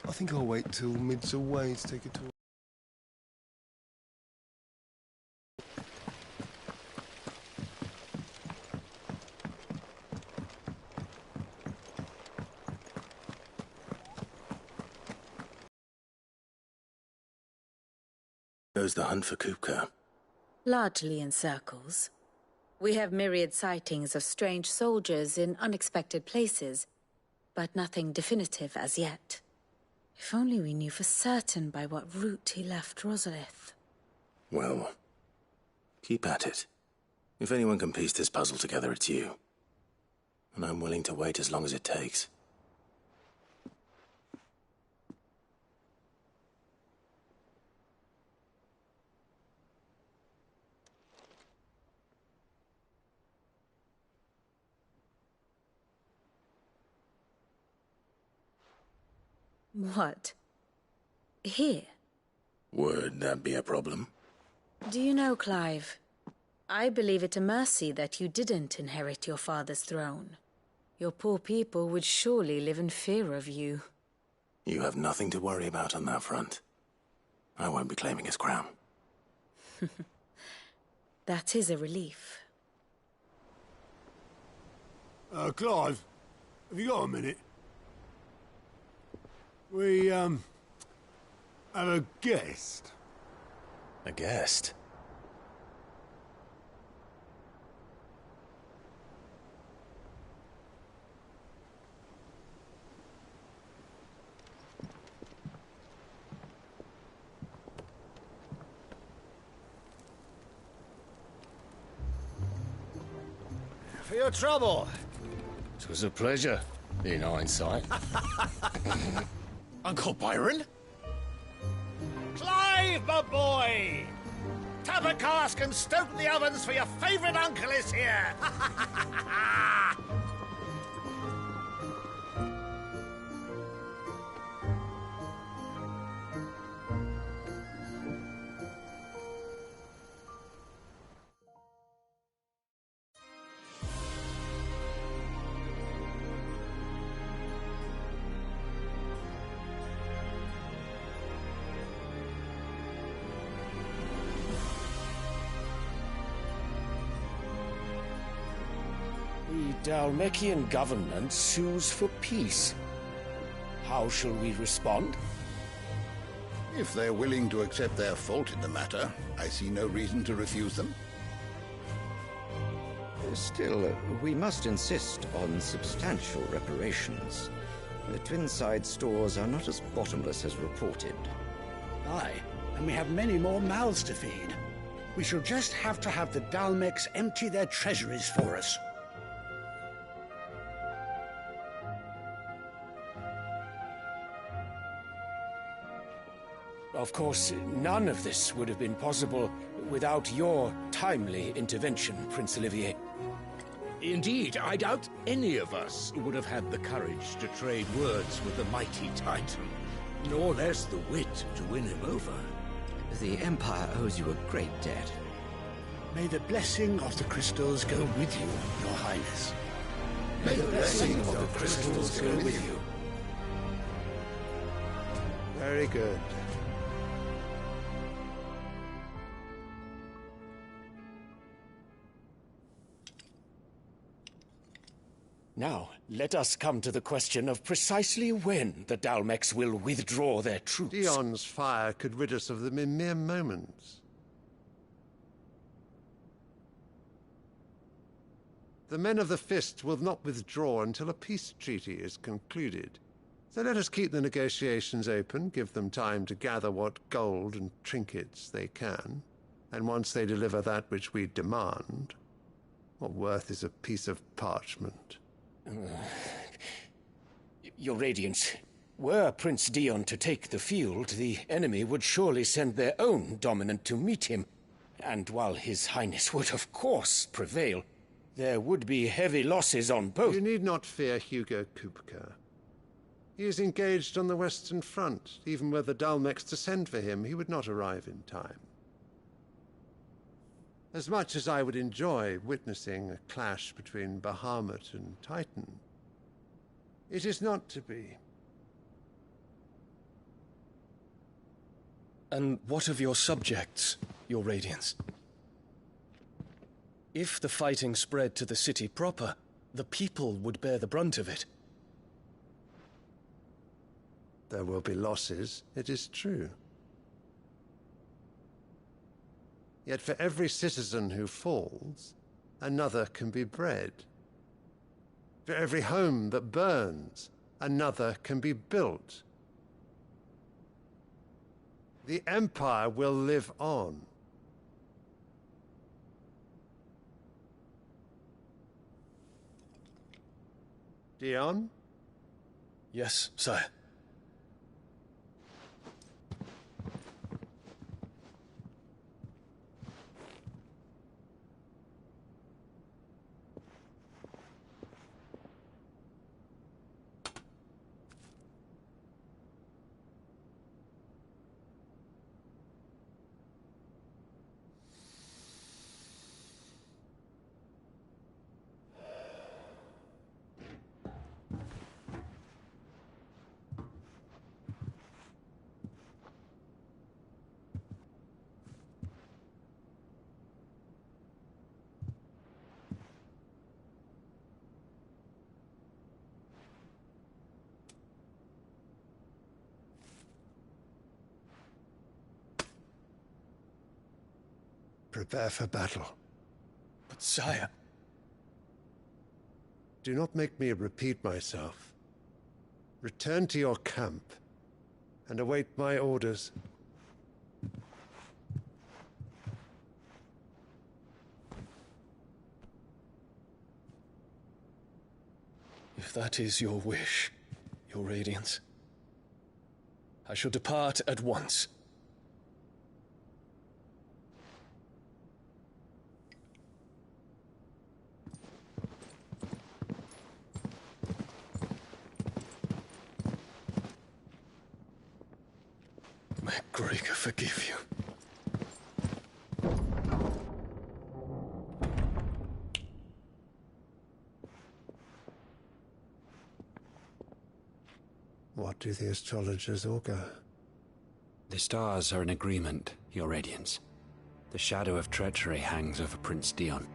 I think I'll wait till Mid's away to take a tour. Goes the hunt for Kupka. Largely in circles. We have myriad sightings of strange soldiers in unexpected places, but nothing definitive as yet. If only we knew for certain by what route he left Rosalith. Well, keep at it. If anyone can piece this puzzle together, it's you. And I'm willing to wait as long as it takes. What? Here? Would that be a problem? Do you know, Clive? I believe it a mercy that you didn't inherit your father's throne. Your poor people would surely live in fear of you. You have nothing to worry about on that front. I won't be claiming his crown. That is a relief. Clive, have you got a minute? We, have a guest. A guest? for your trouble. It was a pleasure, in hindsight. Uncle Byron? Clive, my boy! Tap a cask and stoke the ovens, for your favourite uncle is here! The Dalmekian government sues for peace. How shall we respond? If they're willing to accept their fault in the matter, I see no reason to refuse them. Still, we must insist on substantial reparations. The Twinside stores are not as bottomless as reported. Aye, and we have many more mouths to feed. We shall just have to have the Dalmecs empty their treasuries for us. Of course, none of this would have been possible without your timely intervention, Prince Olivier. Indeed, I doubt any of us would have had the courage to trade words with the mighty Titan, nor less the wit to win him over. The Empire owes you a great debt. May the blessing of the crystals go with you, Your Highness. May the blessing of the crystals go with you. Very good. Now, let us come to the question of precisely when the Dalmecs will withdraw their troops. Dion's fire could rid us of them in mere moments. The men of the Fist will not withdraw until a peace treaty is concluded. So let us keep the negotiations open, give them time to gather what gold and trinkets they can, and once they deliver that which we demand, what worth is a piece of parchment? Your Radiance, were Prince Dion to take the field, the enemy would surely send their own dominant to meet him. And while His Highness would of course prevail, there would be heavy losses on both. You need not fear Hugo Kupka. He is engaged on the Western Front. Even were the Dalmecs to send for him, he would not arrive in time. As much as I would enjoy witnessing a clash between Bahamut and Titan, it is not to be. And what of your subjects, Your Radiance? If the fighting spread to the city proper, the people would bear the brunt of it. There will be losses, it is true. Yet for every citizen who falls, another can be bred. For every home that burns, another can be built. The Empire will live on. Dion? Yes, sire. Prepare for battle. But sire... Do not make me repeat myself. Return to your camp and await my orders. If that is your wish, Your Radiance, I shall depart at once. May Gregor forgive you. What do the astrologers augur? The stars are in agreement, Your Radiance. The shadow of treachery hangs over Prince Dion.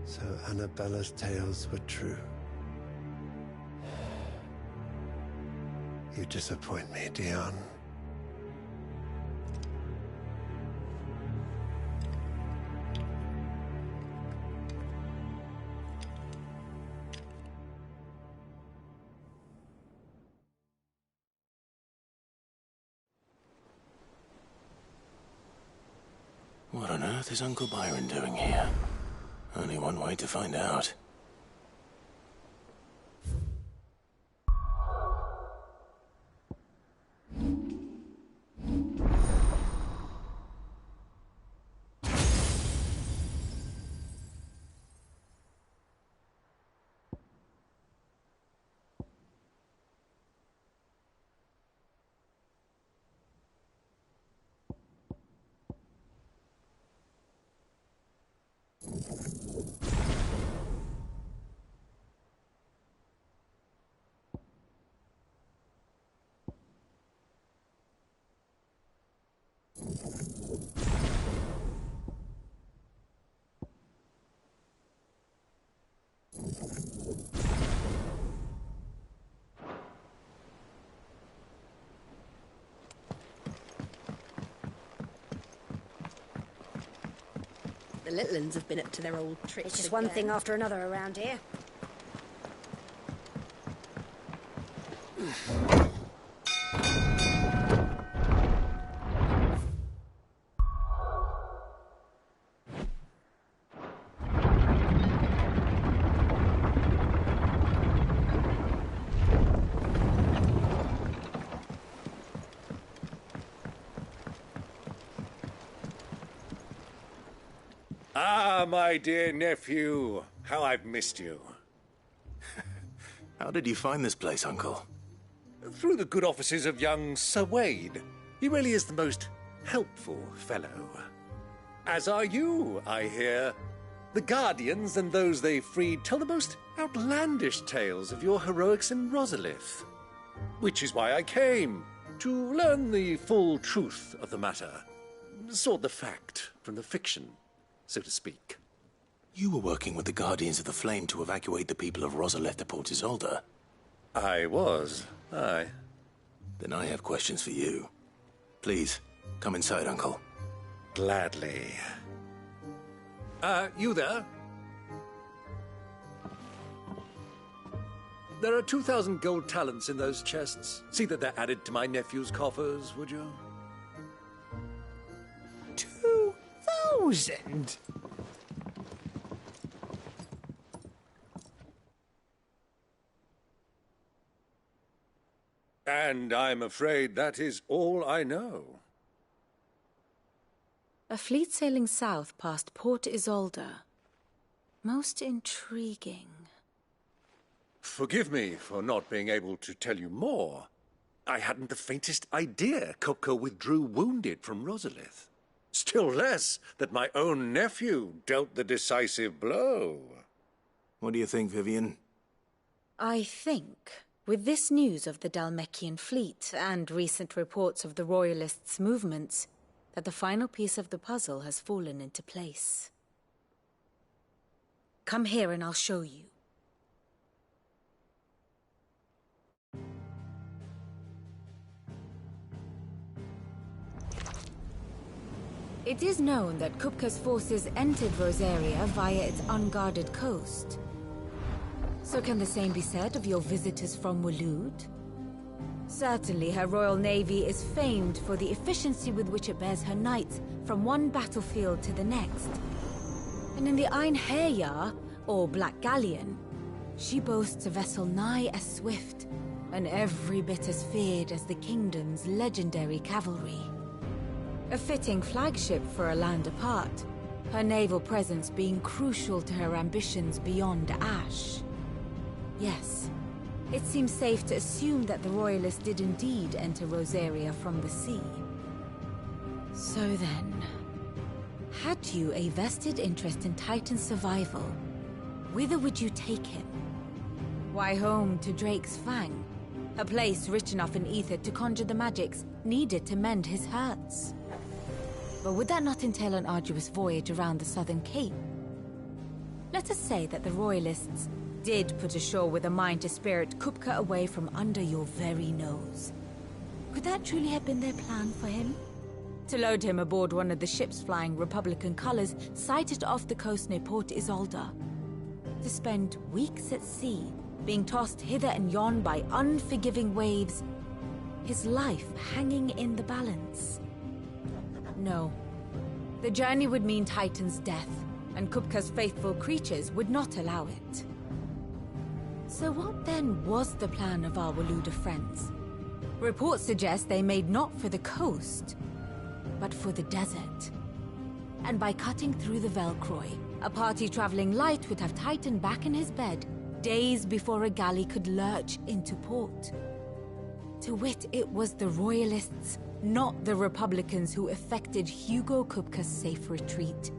So Annabella's tales were true. You disappoint me, Dion. What on earth is Uncle Byron doing here? Only one way to find out. The little uns have been up to their old tricks. It's just one thing after another around here. Ah, my dear nephew, how I've missed you. How did you find this place, Uncle? Through the good offices of young Sir Wade. He really is the most helpful fellow. As are you, I hear. The Guardians and those they freed tell the most outlandish tales of your heroics in Rosalith. Which is why I came, to learn the full truth of the matter. Sort the fact from the fiction, so to speak. You were working with the Guardians of the Flame to evacuate the people of Rosalith to Port Isolde. I was, aye. Then I have questions for you. Please, come inside, Uncle. Gladly. You there? There are 2,000 gold talents in those chests. See that they're added to my nephew's coffers, would you? 2,000? And I'm afraid that is all I know. A fleet sailing south past Port Isolde. Most intriguing. Forgive me for not being able to tell you more. I hadn't the faintest idea Kopko withdrew wounded from Rosalith. Still less that my own nephew dealt the decisive blow. What do you think, Vivian? I think, with this news of the Dhalmekian fleet and recent reports of the Royalists' movements, that the final piece of the puzzle has fallen into place. Come here and I'll show you. It is known that Kupka's forces entered Rosaria via its unguarded coast. So can the same be said of your visitors from Waloed? Certainly, her Royal Navy is famed for the efficiency with which it bears her knights from one battlefield to the next. And in the Einherjar, or Black Galleon, she boasts a vessel nigh as swift and every bit as feared as the kingdom's legendary cavalry. A fitting flagship for a land apart, her naval presence being crucial to her ambitions beyond Ash. Yes, it seems safe to assume that the Royalists did indeed enter Rosaria from the sea. So then, had you a vested interest in Titan's survival, whither would you take him? Why, home to Drake's Fang, a place rich enough in ether to conjure the magics needed to mend his hurts. But would that not entail an arduous voyage around the southern cape? Let us say that the Royalists did put ashore with a mind to spirit Kupka away from under your very nose. Could that truly have been their plan for him? To load him aboard one of the ships flying Republican colors sighted off the coast near Port Isolde? To spend weeks at sea, being tossed hither and yon by unforgiving waves, his life hanging in the balance? No. The journey would mean Titan's death, and Kupka's faithful creatures would not allow it. So what then was the plan of our Waluda friends? Reports suggest they made not for the coast, but for the desert. And by cutting through the Velcroy, a party traveling light would have Titan back in his bed days before a galley could lurch into port. To wit, it was the Royalists, not the Republicans, who effected Hugo Kupka's safe retreat.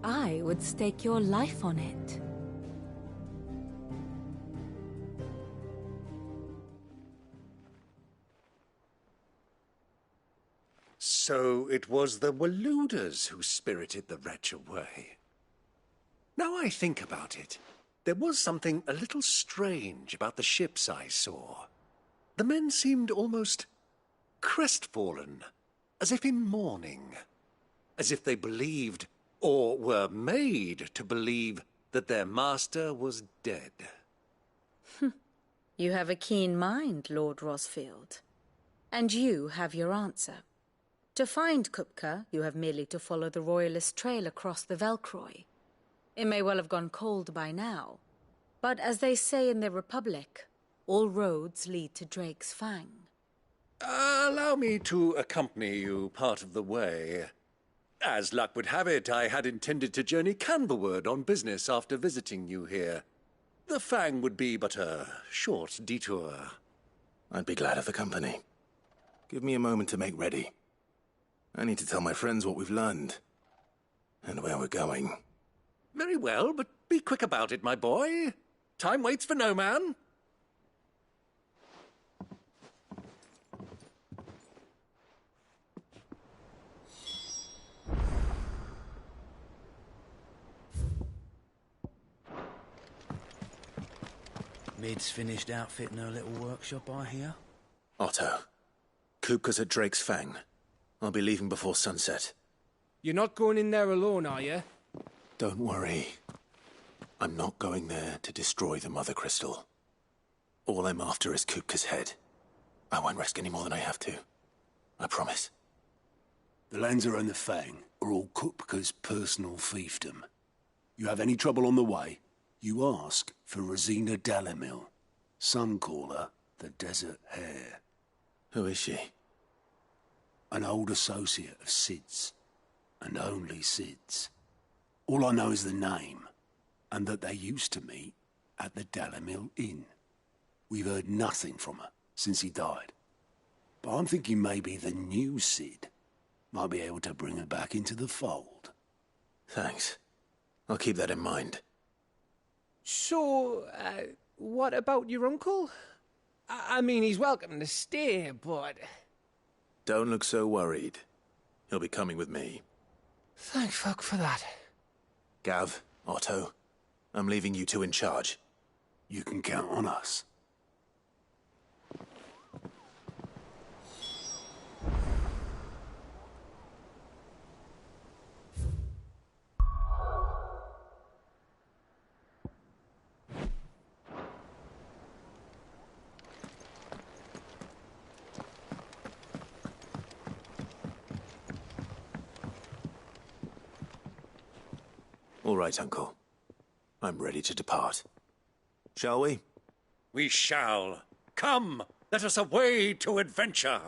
I would stake your life on it. So it was the Waludas who spirited the wretch away. Now I think about it, there was something a little strange about the ships I saw. The men seemed almost crestfallen, as if in mourning, as if they believed, or were made to believe, that their master was dead. You have a keen mind, Lord Rosfield. And you have your answer. To find Kupka, you have merely to follow the Royalist trail across the Velcroy. It may well have gone cold by now, but as they say in the Republic, all roads lead to Drake's Fang. Allow me to accompany you part of the way. As luck would have it, I had intended to journey Canberward on business after visiting you here. The Fang would be but a short detour. I'd be glad of the company. Give me a moment to make ready. I need to tell my friends what we've learned, and where we're going. Very well, but be quick about it, my boy. Time waits for no man. Mid's finished outfitting her little workshop, I hear. Otto, Kupka's at Drake's Fang. I'll be leaving before sunset. You're not going in there alone, are you? Don't worry. I'm not going there to destroy the Mother Crystal. All I'm after is Kupka's head. I won't risk any more than I have to. I promise. The Lancer and the Fang are all Kupka's personal fiefdom. You have any trouble on the way, you ask for Rosina Dalamil. Some call her the Desert Hare. Who is she? An old associate of Sid's, and only Sid's. All I know is the name, and that they used to meet at the Dalamil Inn. We've heard nothing from her since he died. But I'm thinking maybe the new Sid might be able to bring her back into the fold. Thanks. I'll keep that in mind. So, what about your uncle? I mean, he's welcome to stay, but... Don't look so worried. He'll be coming with me. Thank fuck for that. Gav, Otto, I'm leaving you two in charge. You can count on us. All right, Uncle. I'm ready to depart. Shall we? We shall. Come, let us away to adventure.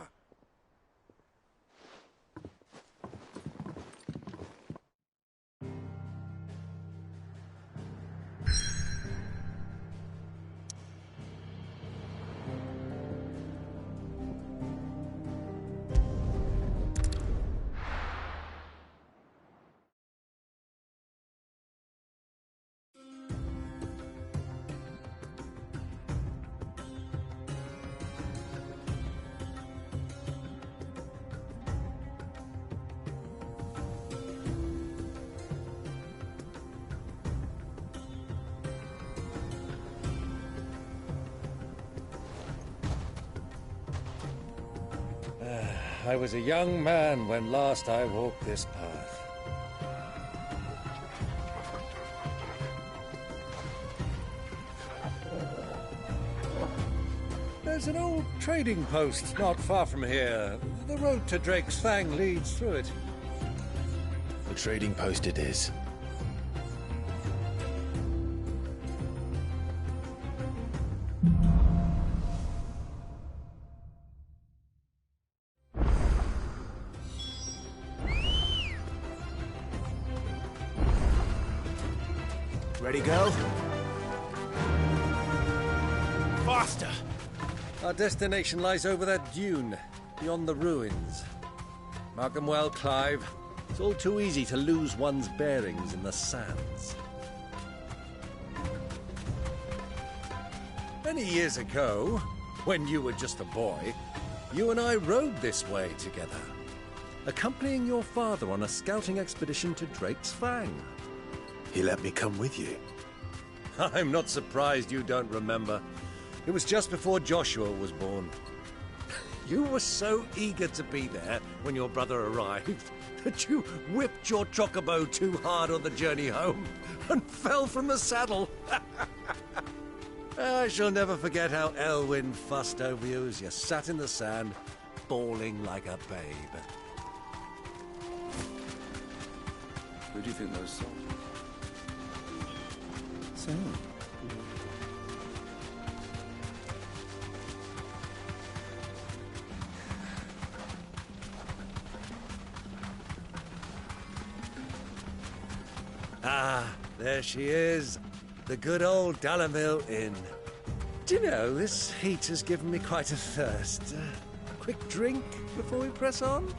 I was a young man when last I walked this path. There's an old trading post not far from here. The road to Drake's Fang leads through it. The trading post it is. Ready, girl? Faster! Our destination lies over that dune, beyond the ruins. Mark 'em well, Clive. It's all too easy to lose one's bearings in the sands. Many years ago, when you were just a boy, you and I rode this way together, accompanying your father on a scouting expedition to Drake's Fang. He let me come with you. I'm not surprised you don't remember. It was just before Joshua was born. You were so eager to be there when your brother arrived that you whipped your chocobo too hard on the journey home and fell from the saddle. I shall never forget how Elwyn fussed over you as you sat in the sand, bawling like a babe. Who do you think those songs? Sing. Ah, there she is. The good old Dalamil Inn. Do you know, this heat has given me quite a thirst. Quick drink before we press on?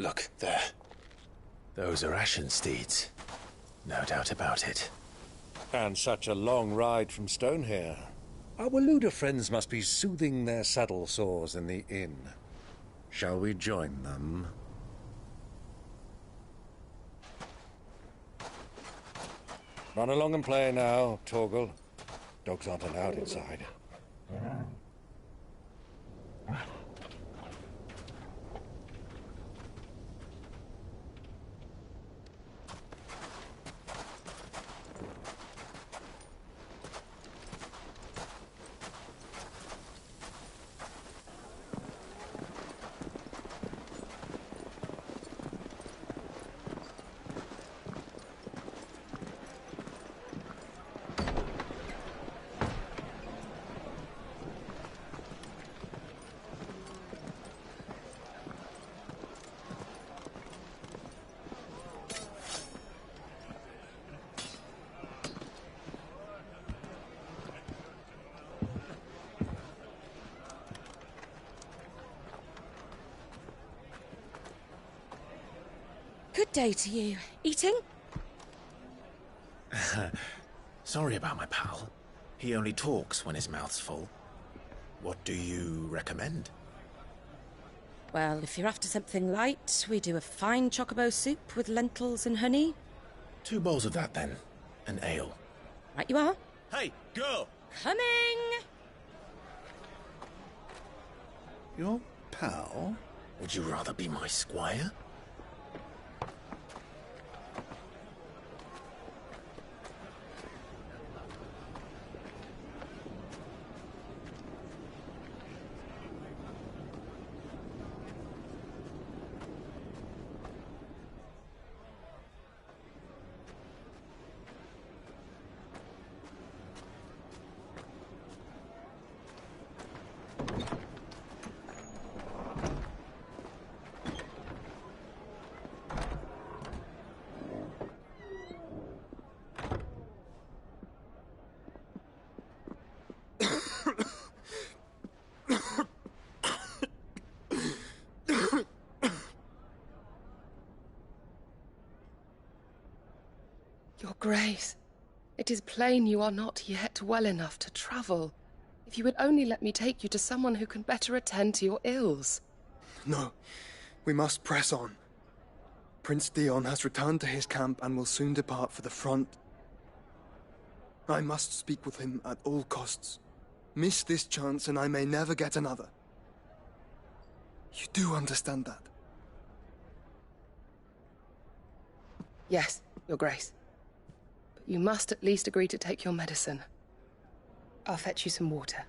Look, there. Those are Ashen steeds. No doubt about it. And such a long ride from Stonehair. Our Luda friends must be soothing their saddle sores in the inn. Shall we join them? Run along and play now, Torgal. Dogs aren't allowed inside. Good day to you. Eating? Sorry about my pal. He only talks when his mouth's full. What do you recommend? Well, if you're after something light, we do a fine chocobo soup with lentils and honey. 2 bowls of that, then. An ale. Right you are. Hey, girl! Coming! Your pal? Would you rather be my squire? Your Grace, it is plain you are not yet well enough to travel. If you would only let me take you to someone who can better attend to your ills. No, we must press on. Prince Dion has returned to his camp and will soon depart for the front. I must speak with him at all costs. Miss this chance and I may never get another. You do understand that? Yes, Your Grace. But you must at least agree to take your medicine. I'll fetch you some water.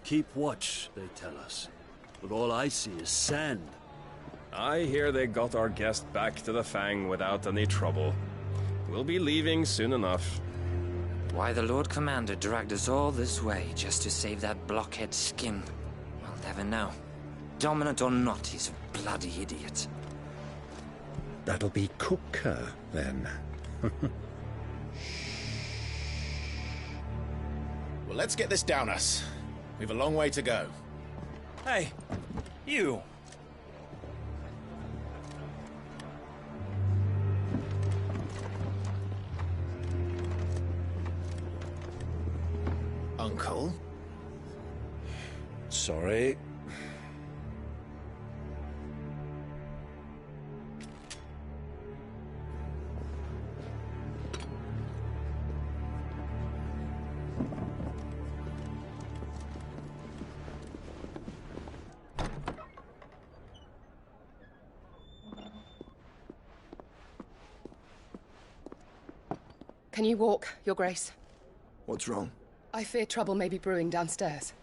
Keep watch, they tell us. But all I see is sand. I hear they got our guest back to the Fang without any trouble. We'll be leaving soon enough. Why the Lord Commander dragged us all this way just to save that blockhead Skim, we'll never know. Dominant or not, he's a bloody idiot. That'll be Cooker, then. Well, let's get this down us. We've a long way to go. Hey, you! Uncle? Sorry. Can you walk, Your Grace? What's wrong? I fear trouble may be brewing downstairs.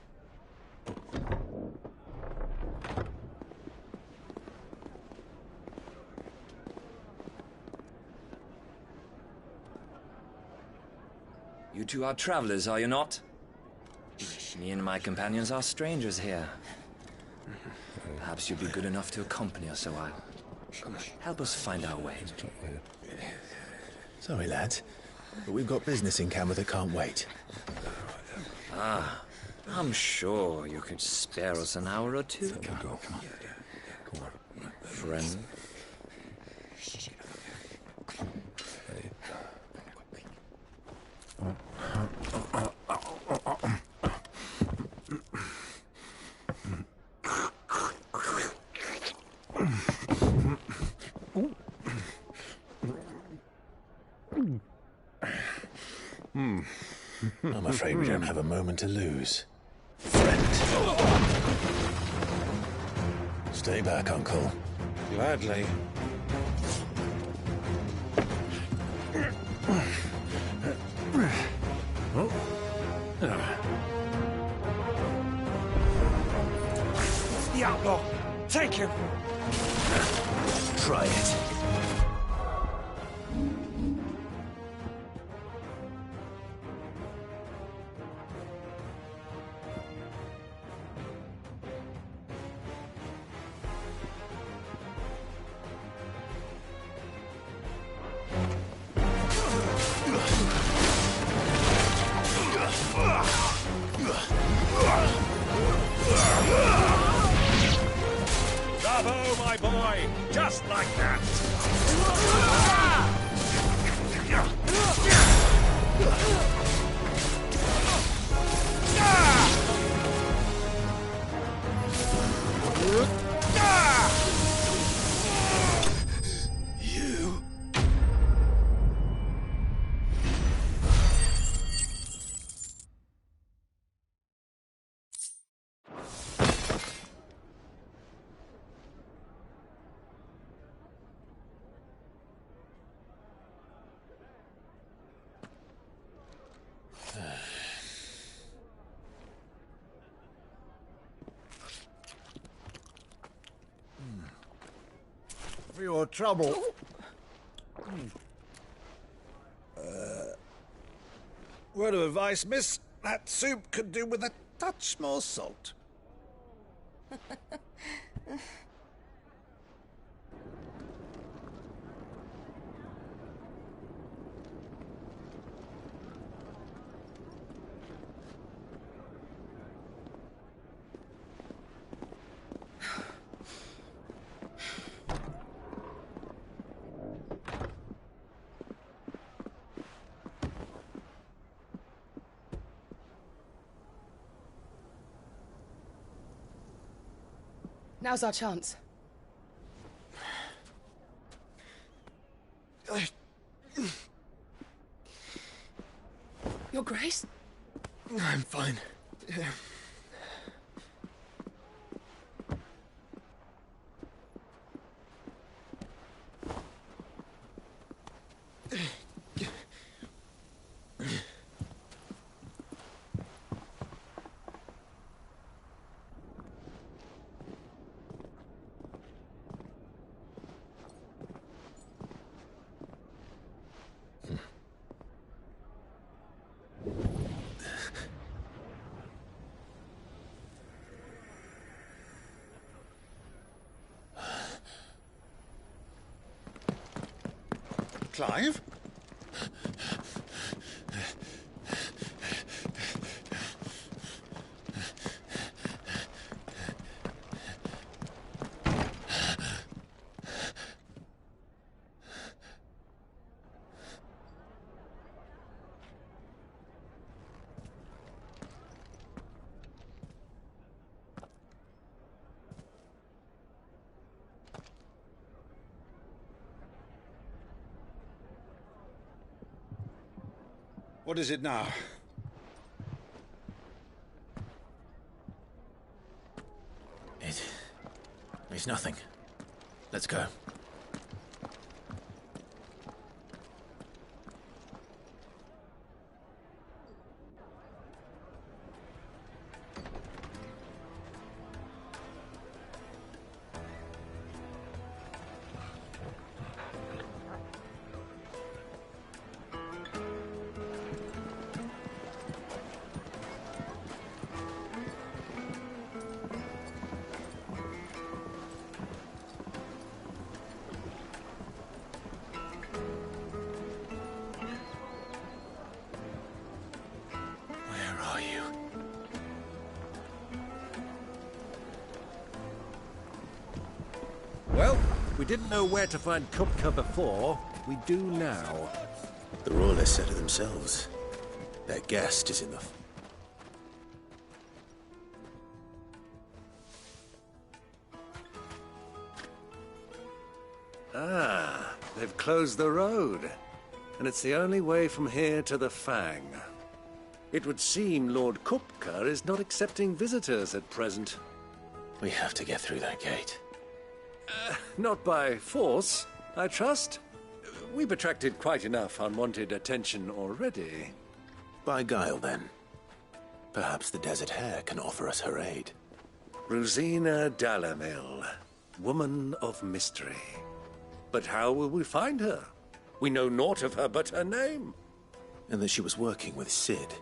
You two are travelers, are you not? Me and my companions are strangers here. Perhaps you'd be good enough to accompany us a while. Help us find our way. Sorry, lads, but we've got business in camera that can't wait. Ah, I'm sure you could spare us an hour or two. Come on. Friend. I'm afraid we don't have a moment to lose. Friend. Stay back, Uncle. Gladly. The outlaw! Take him! Try it. boy! Just like that! You... For your trouble. Word of advice, miss. That soup could do with a touch more salt. Now's our chance. Your Grace? I'm fine. Clive? What is it now? It's nothing. Let's go. Well, we didn't know where to find Kupka before. We do now. The Royalists said it themselves. Their guest is in the... Ah, they've closed the road. And it's the only way from here to the Fang. It would seem Lord Kupka is not accepting visitors at present. We have to get through that gate. Not by force, I trust. We've attracted quite enough unwanted attention already. By guile, then. Perhaps the Desert Hare can offer us her aid. Rosina Dalamil, woman of mystery. But how will we find her? We know naught of her but her name. And that she was working with Sid.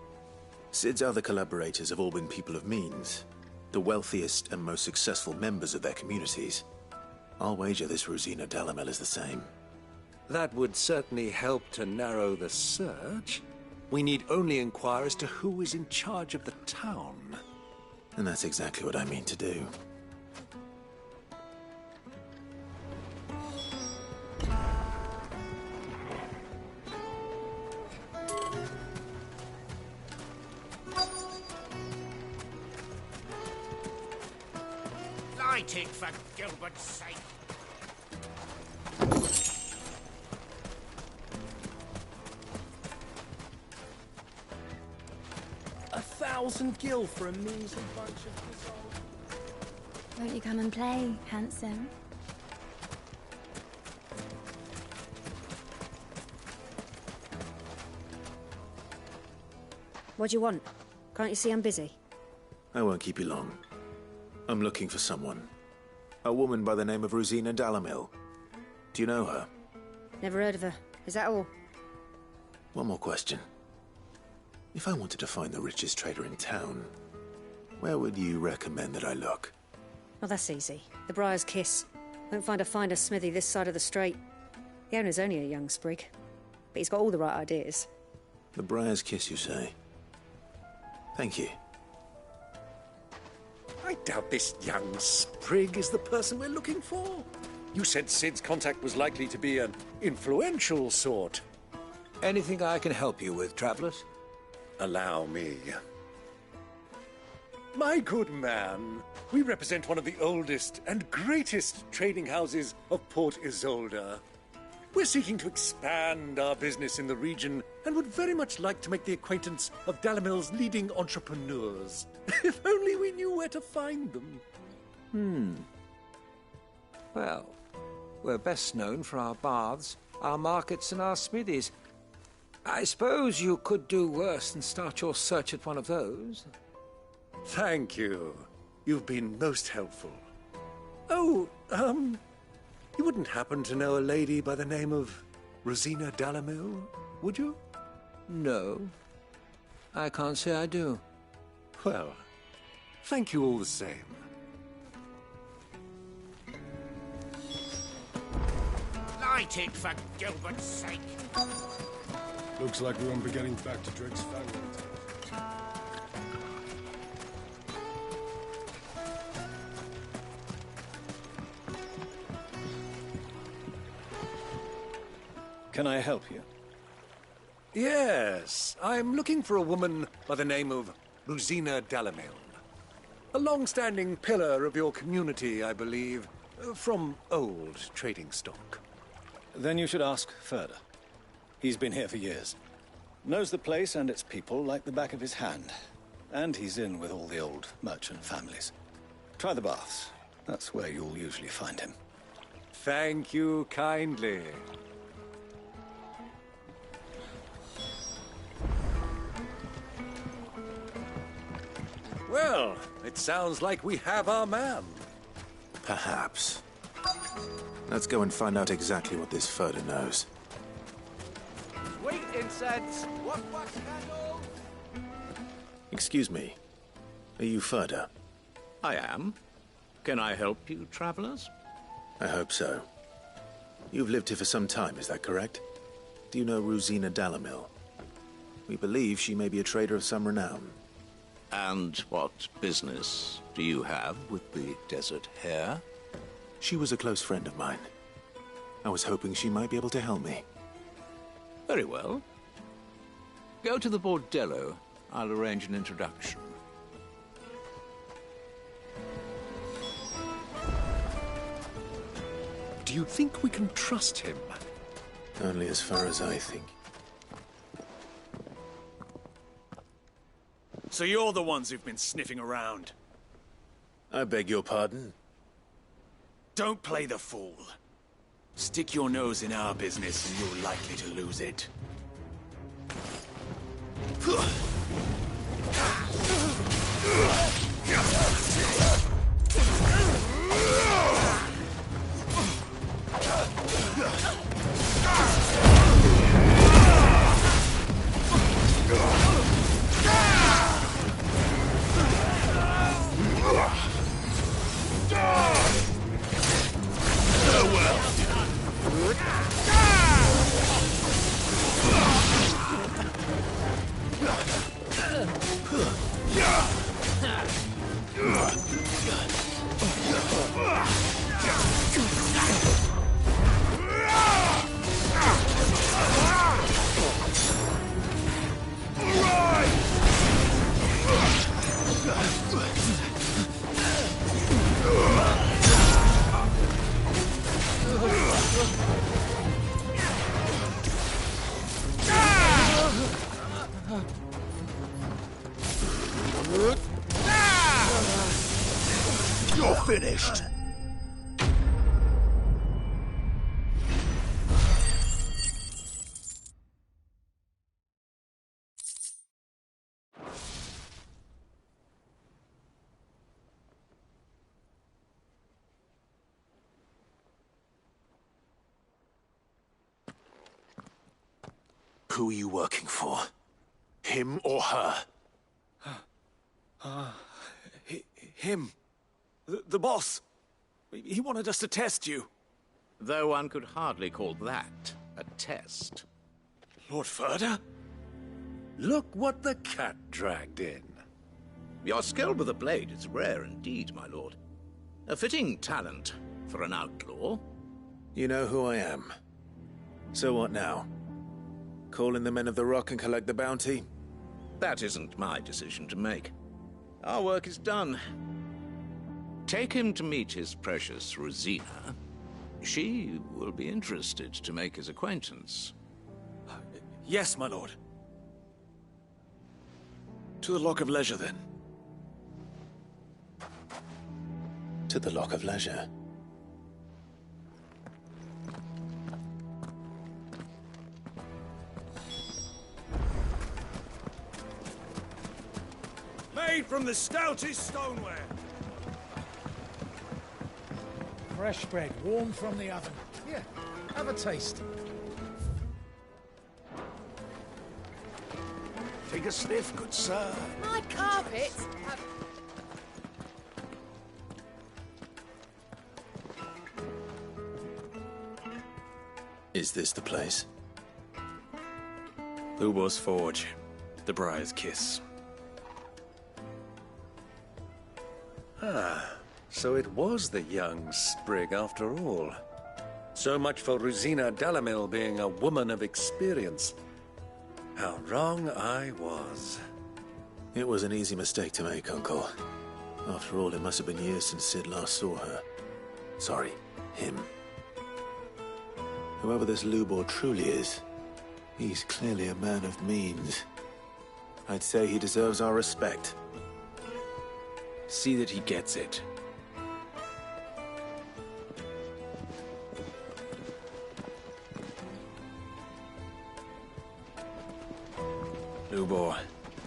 Sid's other collaborators have all been people of means, the wealthiest and most successful members of their communities. I'll wager this Rosina Dalamil is the same. That would certainly help to narrow the search. We need only inquire as to who is in charge of the town. And that's exactly what I mean to do. Light it, for Gilbert's sake. $1,000 gil for a measly bunch of dissolved. Won't you come and play, handsome? What do you want? Can't you see I'm busy? I won't keep you long. I'm looking for someone. A woman by the name of Rosina Dalamil. Do you know her? Never heard of her. Is that all? One more question. If I wanted to find the richest trader in town, where would you recommend that I look? Well, that's easy. The Briar's Kiss. Won't find a finer smithy this side of the strait. The owner's only a young sprig, but he's got all the right ideas. The Briar's Kiss, you say? Thank you. I doubt this young sprig is the person we're looking for. You said Sid's contact was likely to be an influential sort. Anything I can help you with, travelers? Allow me. My good man, we represent one of the oldest and greatest trading houses of Port Isolde. We're seeking to expand our business in the region and would very much like to make the acquaintance of Dalamil's leading entrepreneurs. If only we knew where to find them. Well, we're best known for our baths, our markets, and our smithies. I suppose you could do worse than start your search at one of those. Thank you. You've been most helpful. Oh, you wouldn't happen to know a lady by the name of Rosina Dalamil, would you? No. I can't say I do. Well, thank you all the same. Light it, for Gilbert's sake. Looks like we won't be getting back to Drake's family. Can I help you? Yes, I'm looking for a woman by the name of Rosina Dalamil. A long-standing pillar of your community, I believe, from old trading stock. Then you should ask Ferda. He's been here for years. Knows the place and its people like the back of his hand. And he's in with all the old merchant families. Try the baths. That's where you'll usually find him. Thank you kindly. Well, it sounds like we have our man. Perhaps. Let's go and find out exactly what this Ferda knows. Sweet incense! What wax candles? Excuse me. Are you Ferda? I am. Can I help you, travelers? I hope so. You've lived here for some time, is that correct? Do you know Rosina Dalamil? We believe she may be a trader of some renown. And what business do you have with the desert hare? She was a close friend of mine. I was hoping she might be able to help me. Very well. Go to the bordello. I'll arrange an introduction. Do you think we can trust him? Only as far as I think. So you're the ones who've been sniffing around? I beg your pardon? Don't play the fool. Stick your nose in our business and you're likely to lose it. You're finished! Who are you working for? Him or her? Him. The boss. He wanted us to test you. Though one could hardly call that a test. Lord Ferda? Look what the cat dragged in. Your skill with the blade is rare indeed, my lord. A fitting talent for an outlaw. You know who I am. So what now? Call in the Men of the Rock and collect the bounty? That isn't my decision to make. Our work is done. Take him to meet his precious Rosina. She will be interested to make his acquaintance. Yes, my lord. To the Lock of Leisure, then. To the Lock of Leisure. Made from the stoutest stoneware. Fresh bread, warm from the oven. Here, have a taste. Take a sniff, good sir. My carpet! Is this the place? Lubor's Forge. The Briar's Kiss. Ah, so it was the young sprig after all. So much for Rosina Delamil being a woman of experience. How wrong I was. It was an easy mistake to make, Uncle. After all, it must have been years since Sid last saw her. Sorry, him. Whoever this Lubor truly is, he's clearly a man of means. I'd say he deserves our respect. See that he gets it. Lubor,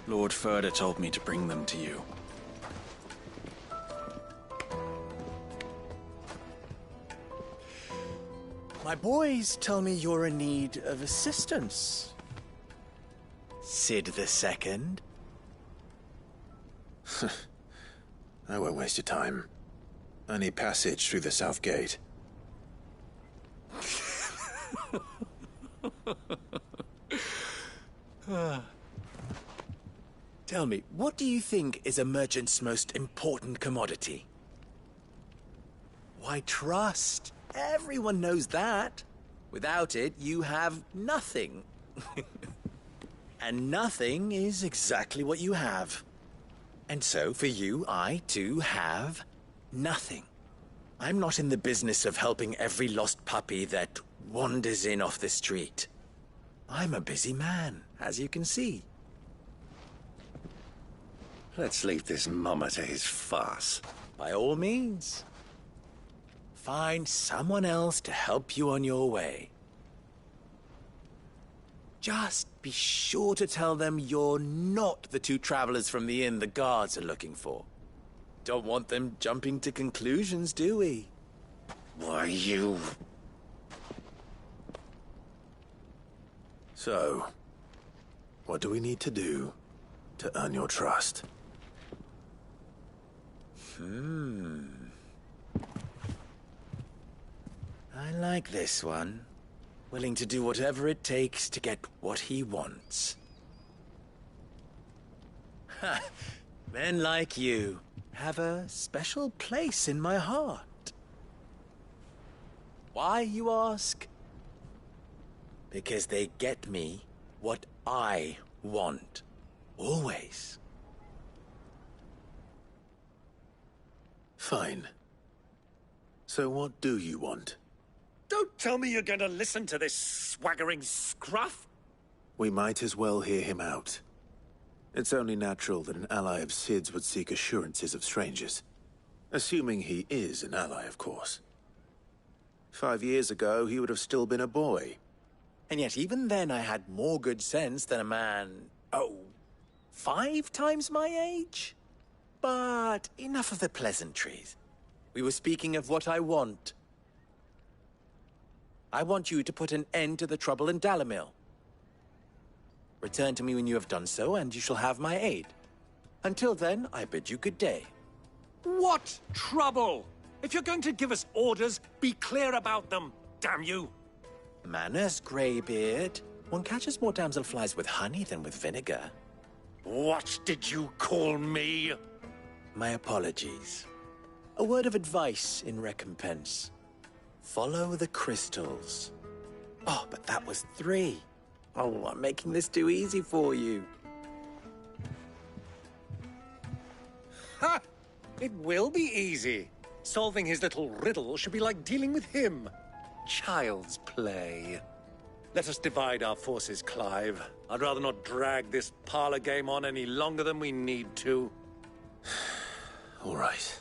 Lord Ferda told me to bring them to you. My boys tell me you're in need of assistance. Sid the Second? I won't waste your time. I need passage through the south gate. Tell me, what do you think is a merchant's most important commodity? Why, trust. Everyone knows that. Without it, you have nothing. And nothing is exactly what you have. And so, for you, I, too, have nothing. I'm not in the business of helping every lost puppy that wanders in off the street. I'm a busy man, as you can see. Let's leave this mummer to his farce. By all means. Find someone else to help you on your way. Just be sure to tell them you're not the two travelers from the inn the guards are looking for. Don't want them jumping to conclusions, do we? Why, you... So, what do we need to do to earn your trust? I like this one. Willing to do whatever it takes to get what he wants. Ha! Men like you have a special place in my heart. Why, you ask? Because they get me what I want. Always. Fine. So what do you want? Don't tell me you're going to listen to this swaggering scruff! We might as well hear him out. It's only natural that an ally of Sid's would seek assurances of strangers. Assuming he is an ally, of course. 5 years ago, he would have still been a boy. And yet even then I had more good sense than a man... 5 times my age? But enough of the pleasantries. We were speaking of what I want. I want you to put an end to the trouble in Dalamil. Return to me when you have done so, and you shall have my aid. Until then, I bid you good day. What trouble? If you're going to give us orders, be clear about them, damn you! Manners, Greybeard. One catches more damselflies with honey than with vinegar. What did you call me? My apologies. A word of advice in recompense. Follow the crystals. Oh, but that was 3. Oh, I'm making this too easy for you. Ha! It will be easy. Solving his little riddle should be like dealing with him. Child's play. Let us divide our forces, Clive. I'd rather not drag this parlor game on any longer than we need to. All right.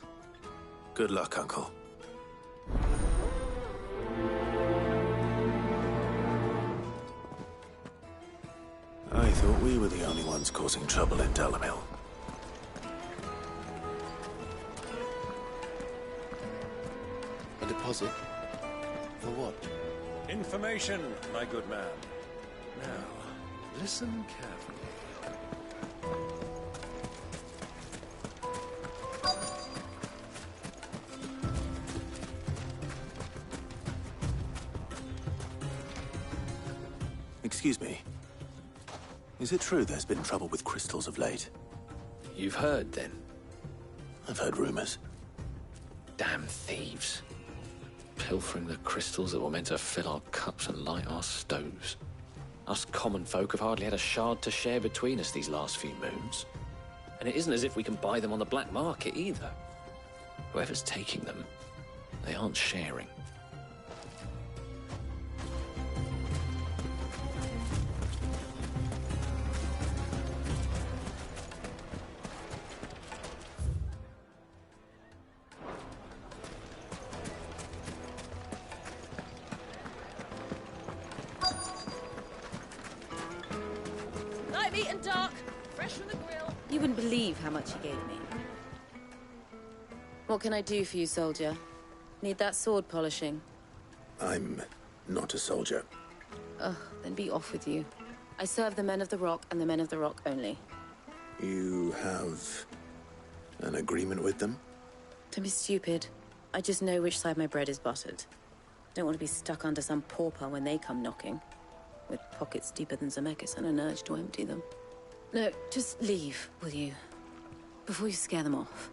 Good luck, Uncle. I thought we were the only ones causing trouble in Dalamil. A deposit? For what? Information, my good man. Now, listen carefully. Excuse me. Is it true there's been trouble with crystals of late? You've heard, then? I've heard rumors. Damn thieves. Pilfering the crystals that were meant to fill our cups and light our stoves. Us common folk have hardly had a shard to share between us these last few moons. And it isn't as if we can buy them on the black market either. Whoever's taking them, they aren't sharing. Eaten dark, fresh from the grill. You wouldn't believe how much he gave me. What can I do for you, soldier? Need that sword polishing? I'm not a soldier. Ugh, then be off with you. I serve the men of the Rock and the men of the Rock only. You have an agreement with them? Don't be stupid. I just know which side my bread is buttered. Don't want to be stuck under some pauper when they come knocking. With pockets deeper than Zemeckis and an urge to empty them. No, just leave, will you? Before you scare them off.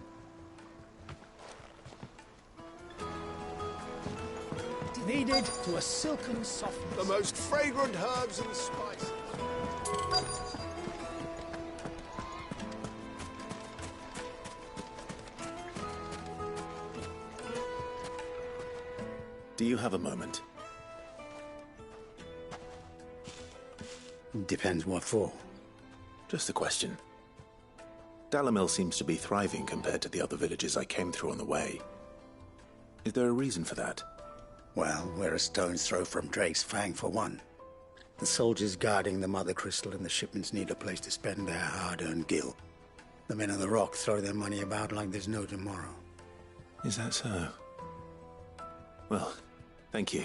Kneaded to a silken softness. The most fragrant herbs and spices. Do you have a moment? Depends what for. Just a question. Dalamil seems to be thriving compared to the other villages I came through on the way. Is there a reason for that? Well, we're a stone's throw from Drake's Fang for one. The soldiers guarding the Mother Crystal and the shipments need a place to spend their hard-earned gil. The men of the Rock throw their money about like there's no tomorrow. Is that so? Well, thank you.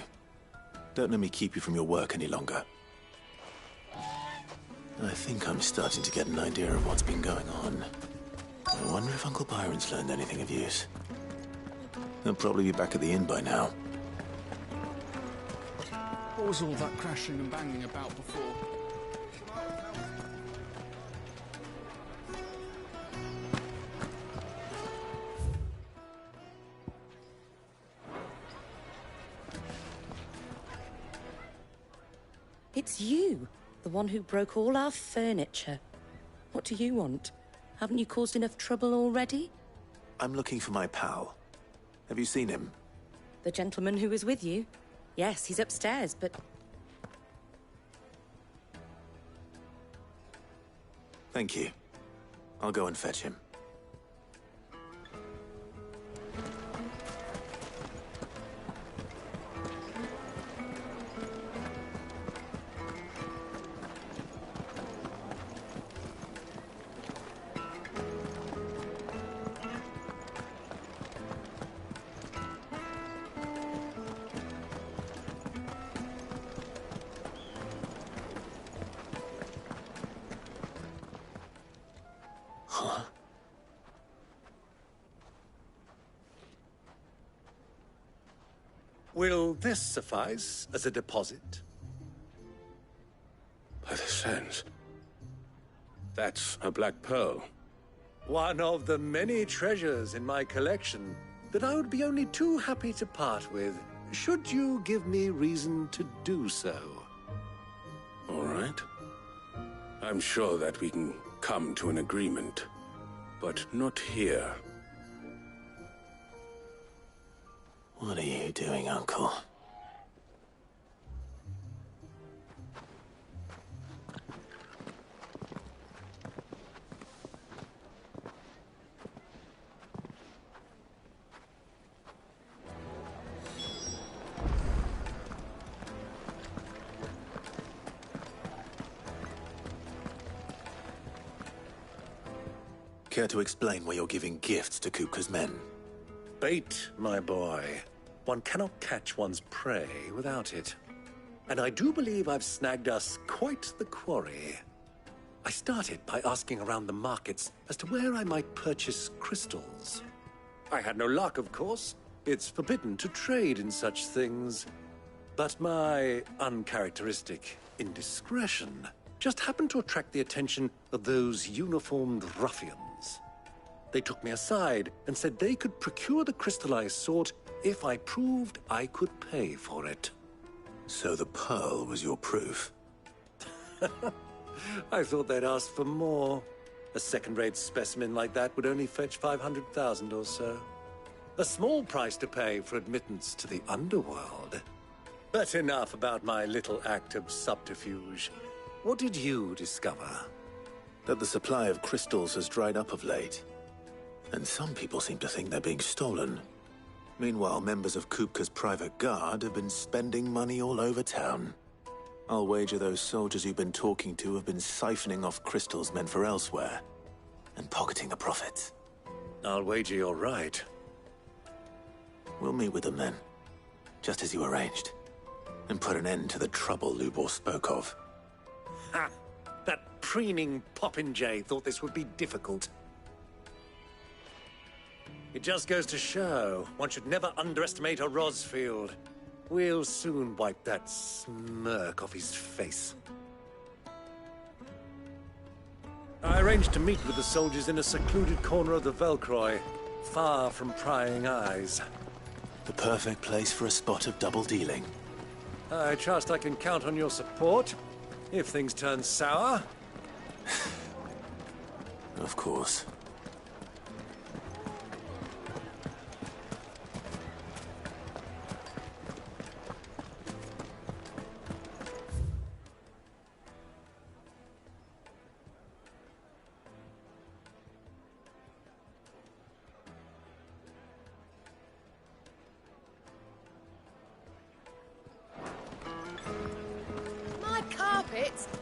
Don't let me keep you from your work any longer. I think I'm starting to get an idea of what's been going on. I wonder if Uncle Byron's learned anything of use. He'll probably be back at the inn by now. What was all that crashing and banging about before? It's you, the one who broke all our furniture. What do you want? Haven't you caused enough trouble already? I'm looking for my pal. Have you seen him? The gentleman who was with you? Yes, he's upstairs, but... Thank you. I'll go and fetch him. Will this suffice as a deposit? By the sands. That's a black pearl. One of the many treasures in my collection that I would be only too happy to part with, should you give me reason to do so. All right. I'm sure that we can come to an agreement, but not here. What are you doing, Uncle? Care to explain why you're giving gifts to Kupka's men? Bait, my boy. One cannot catch one's prey without it. And I do believe I've snagged us quite the quarry. I started by asking around the markets as to where I might purchase crystals. I had no luck, of course. It's forbidden to trade in such things. But my uncharacteristic indiscretion just happened to attract the attention of those uniformed ruffians. They took me aside and said they could procure the crystal I sought if I proved I could pay for it. So the pearl was your proof? I thought they'd ask for more. A second-rate specimen like that would only fetch 500,000 or so. A small price to pay for admittance to the underworld. But enough about my little act of subterfuge. What did you discover? That the supply of crystals has dried up of late. And some people seem to think they're being stolen. Meanwhile, members of Kupka's private guard have been spending money all over town. I'll wager those soldiers you've been talking to have been siphoning off crystals meant for elsewhere, and pocketing the profits. I'll wager you're right. We'll meet with them then, just as you arranged, and put an end to the trouble Lubor spoke of. Ha! That preening popinjay thought this would be difficult. It just goes to show one should never underestimate a Rosfield. We'll soon wipe that smirk off his face. I arranged to meet with the soldiers in a secluded corner of the Velcroy, far from prying eyes. The perfect place for a spot of double dealing. I trust I can count on your support, if things turn sour. Of course.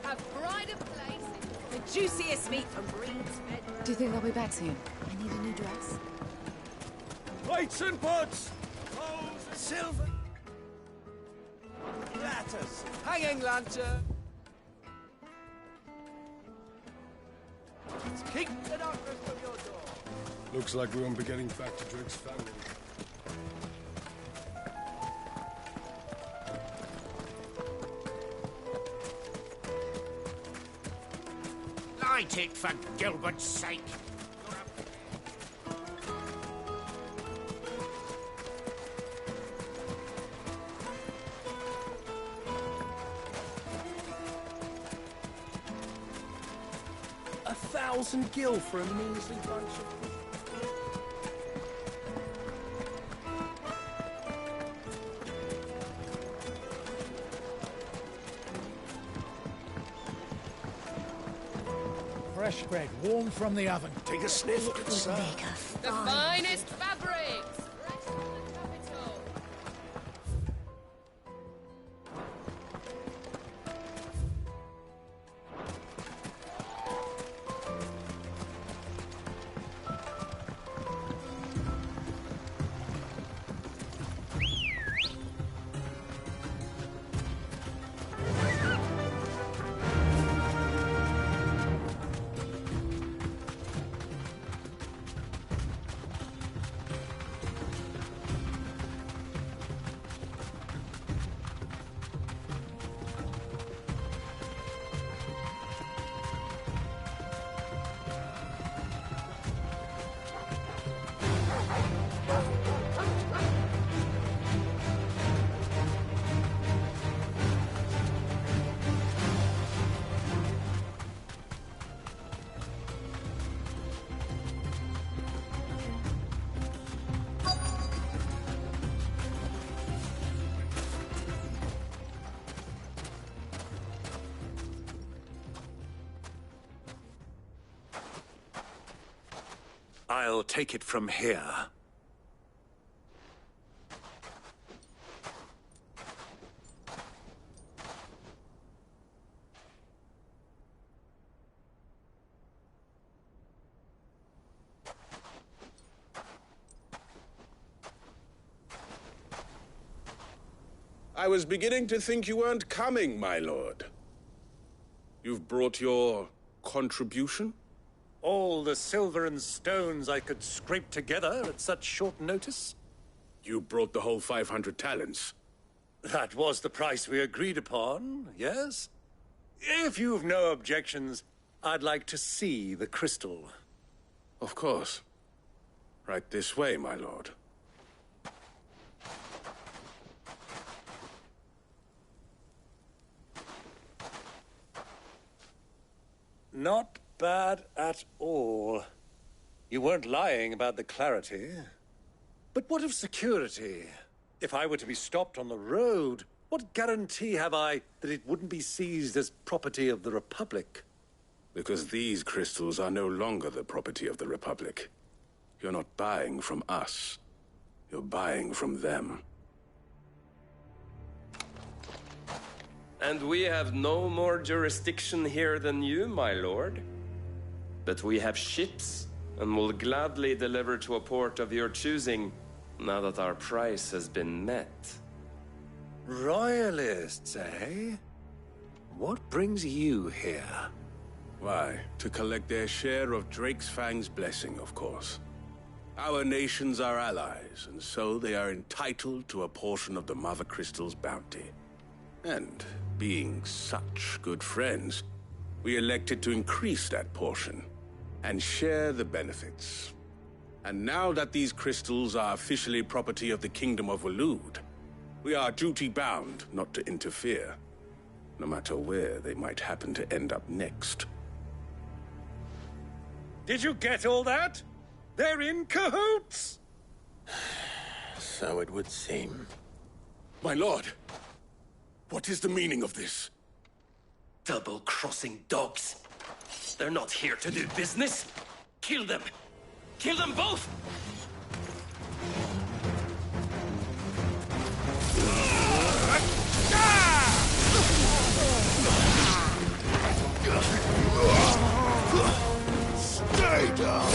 Have pride of place. The juiciest meat from Breed's Bed. Do you think they'll be back soon? I need a new dress. Plates and pots! Bowls and silver! Platters. Hanging lantern. Keep the darkness from your door. Looks like we won't be getting back to Drake's family. Light it, for Gilbert's sake. A 1,000 gil for a measly bunch of... fresh bread, warm from the oven. Take a sniff, good sir. The finest fabrics! Right from the capital. I'll take it from here. I was beginning to think you weren't coming, my lord. You've brought your contribution? All the silver and stones I could scrape together at such short notice? You brought the whole 500 talents. That was the price we agreed upon, yes? If you've no objections, I'd like to see the crystal. Of course. Right this way, my lord. Not bad at all. You weren't lying about the clarity. But what of security? If I were to be stopped on the road, what guarantee have I that it wouldn't be seized as property of the Republic? Because these crystals are no longer the property of the Republic. You're not buying from us. You're buying from them. And we have no more jurisdiction here than you, my lord. But we have ships, and will gladly deliver to a port of your choosing, now that our price has been met. Royalists, eh? What brings you here? Why, to collect their share of Drake's Fang's blessing, of course. Our nations are allies, and so they are entitled to a portion of the Mother Crystal's bounty. And, being such good friends, we elected to increase that portion and share the benefits. And now that these crystals are officially property of the Kingdom of Waloed, we are duty-bound not to interfere, no matter where they might happen to end up next. Did you get all that? They're in cahoots! So it would seem. My lord, what is the meaning of this? Double-crossing dogs. They're not here to do business. Kill them. Kill them both! Stay down!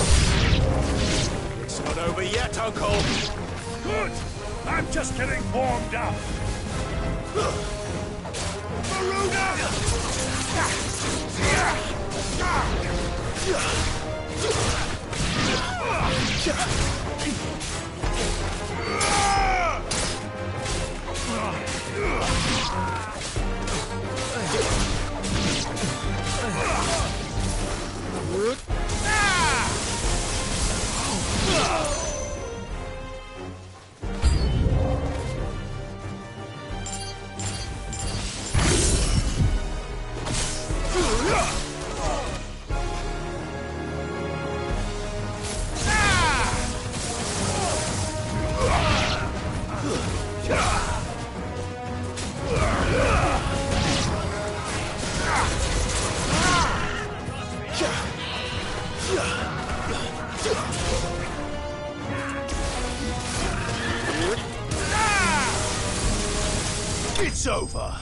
It's not over yet, Uncle! Good! I'm just getting warmed up! It's over!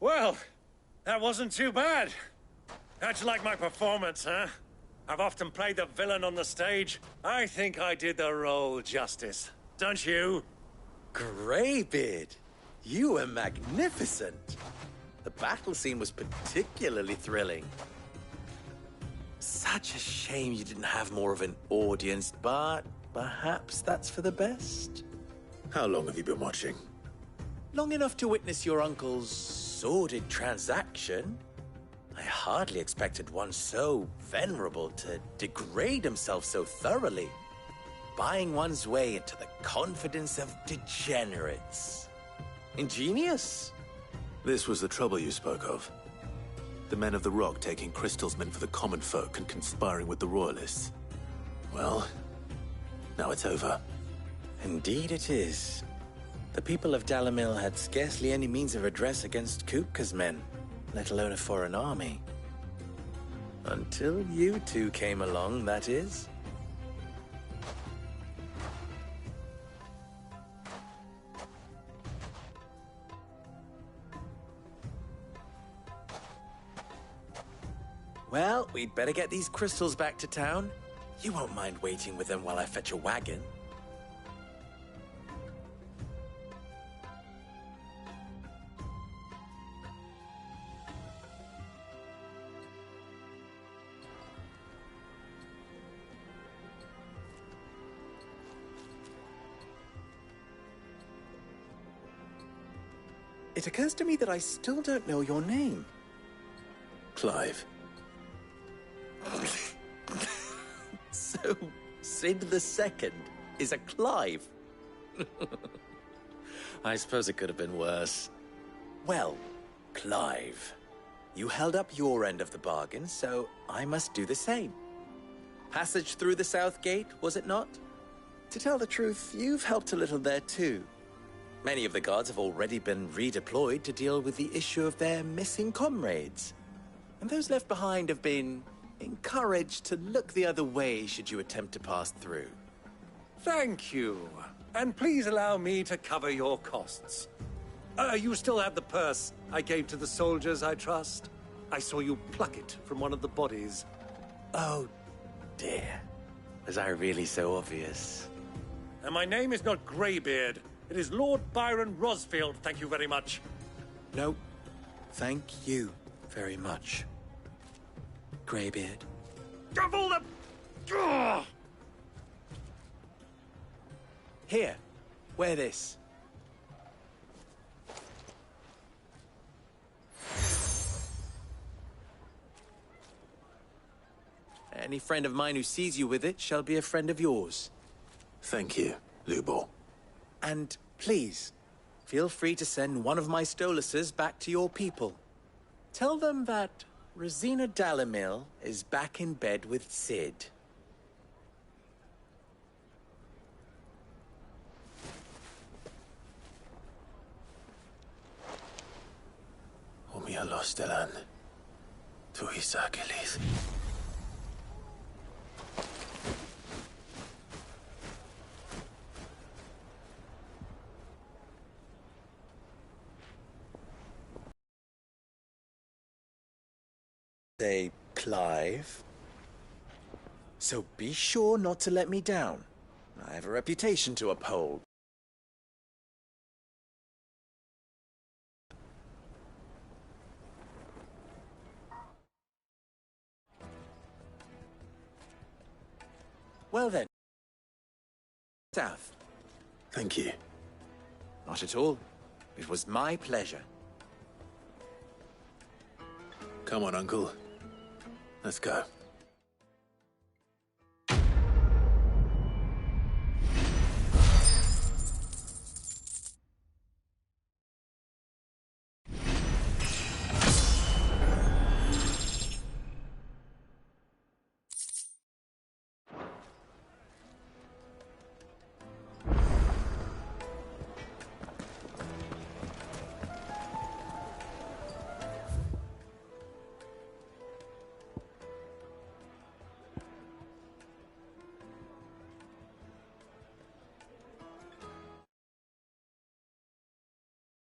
Well, that wasn't too bad. How'd you like my performance, huh? I've often played the villain on the stage. I think I did the role justice. Don't you? Greybeard, you were magnificent. The battle scene was particularly thrilling. Such a shame you didn't have more of an audience, but perhaps that's for the best. How long have you been watching? Long enough to witness your uncle's sordid transaction. I hardly expected one so venerable to degrade himself so thoroughly, buying one's way into the confidence of degenerates. Ingenious. This was the trouble you spoke of. The men of the Rock taking crystals meant for the common folk and conspiring with the Royalists. Well, now it's over. Indeed it is. The people of Dalamil had scarcely any means of redress against Kupka's men, let alone a foreign army. Until you two came along, that is. Well, we'd better get these crystals back to town. You won't mind waiting with them while I fetch a wagon. It occurs to me that I still don't know your name. Clive. So, Sid the Second is a Clive? I suppose it could have been worse. Well, Clive, you held up your end of the bargain, so I must do the same. Passage through the South Gate, was it not? To tell the truth, you've helped a little there too. Many of the guards have already been redeployed to deal with the issue of their missing comrades. And those left behind have been encouraged to look the other way should you attempt to pass through. Thank you. And please allow me to cover your costs. You still have the purse I gave to the soldiers, I trust? I saw you pluck it from one of the bodies. Oh, dear. Was I really so obvious? And my name is not Greybeard. It is Lord Byron Rosfield, thank you very much. No, thank you very much, Greybeard. Double the... Ugh! Here, wear this. Any friend of mine who sees you with it shall be a friend of yours. Thank you, Lubor. And please, feel free to send one of my Stoluses back to your people. Tell them that Rosina Dalamil is back in bed with Sid. Umia Lostelan. Tuisa Achilles. Say, Clive. So be sure not to let me down. I have a reputation to uphold. Well then. South. Thank you. Not at all. It was my pleasure. Come on, Uncle. Let's go.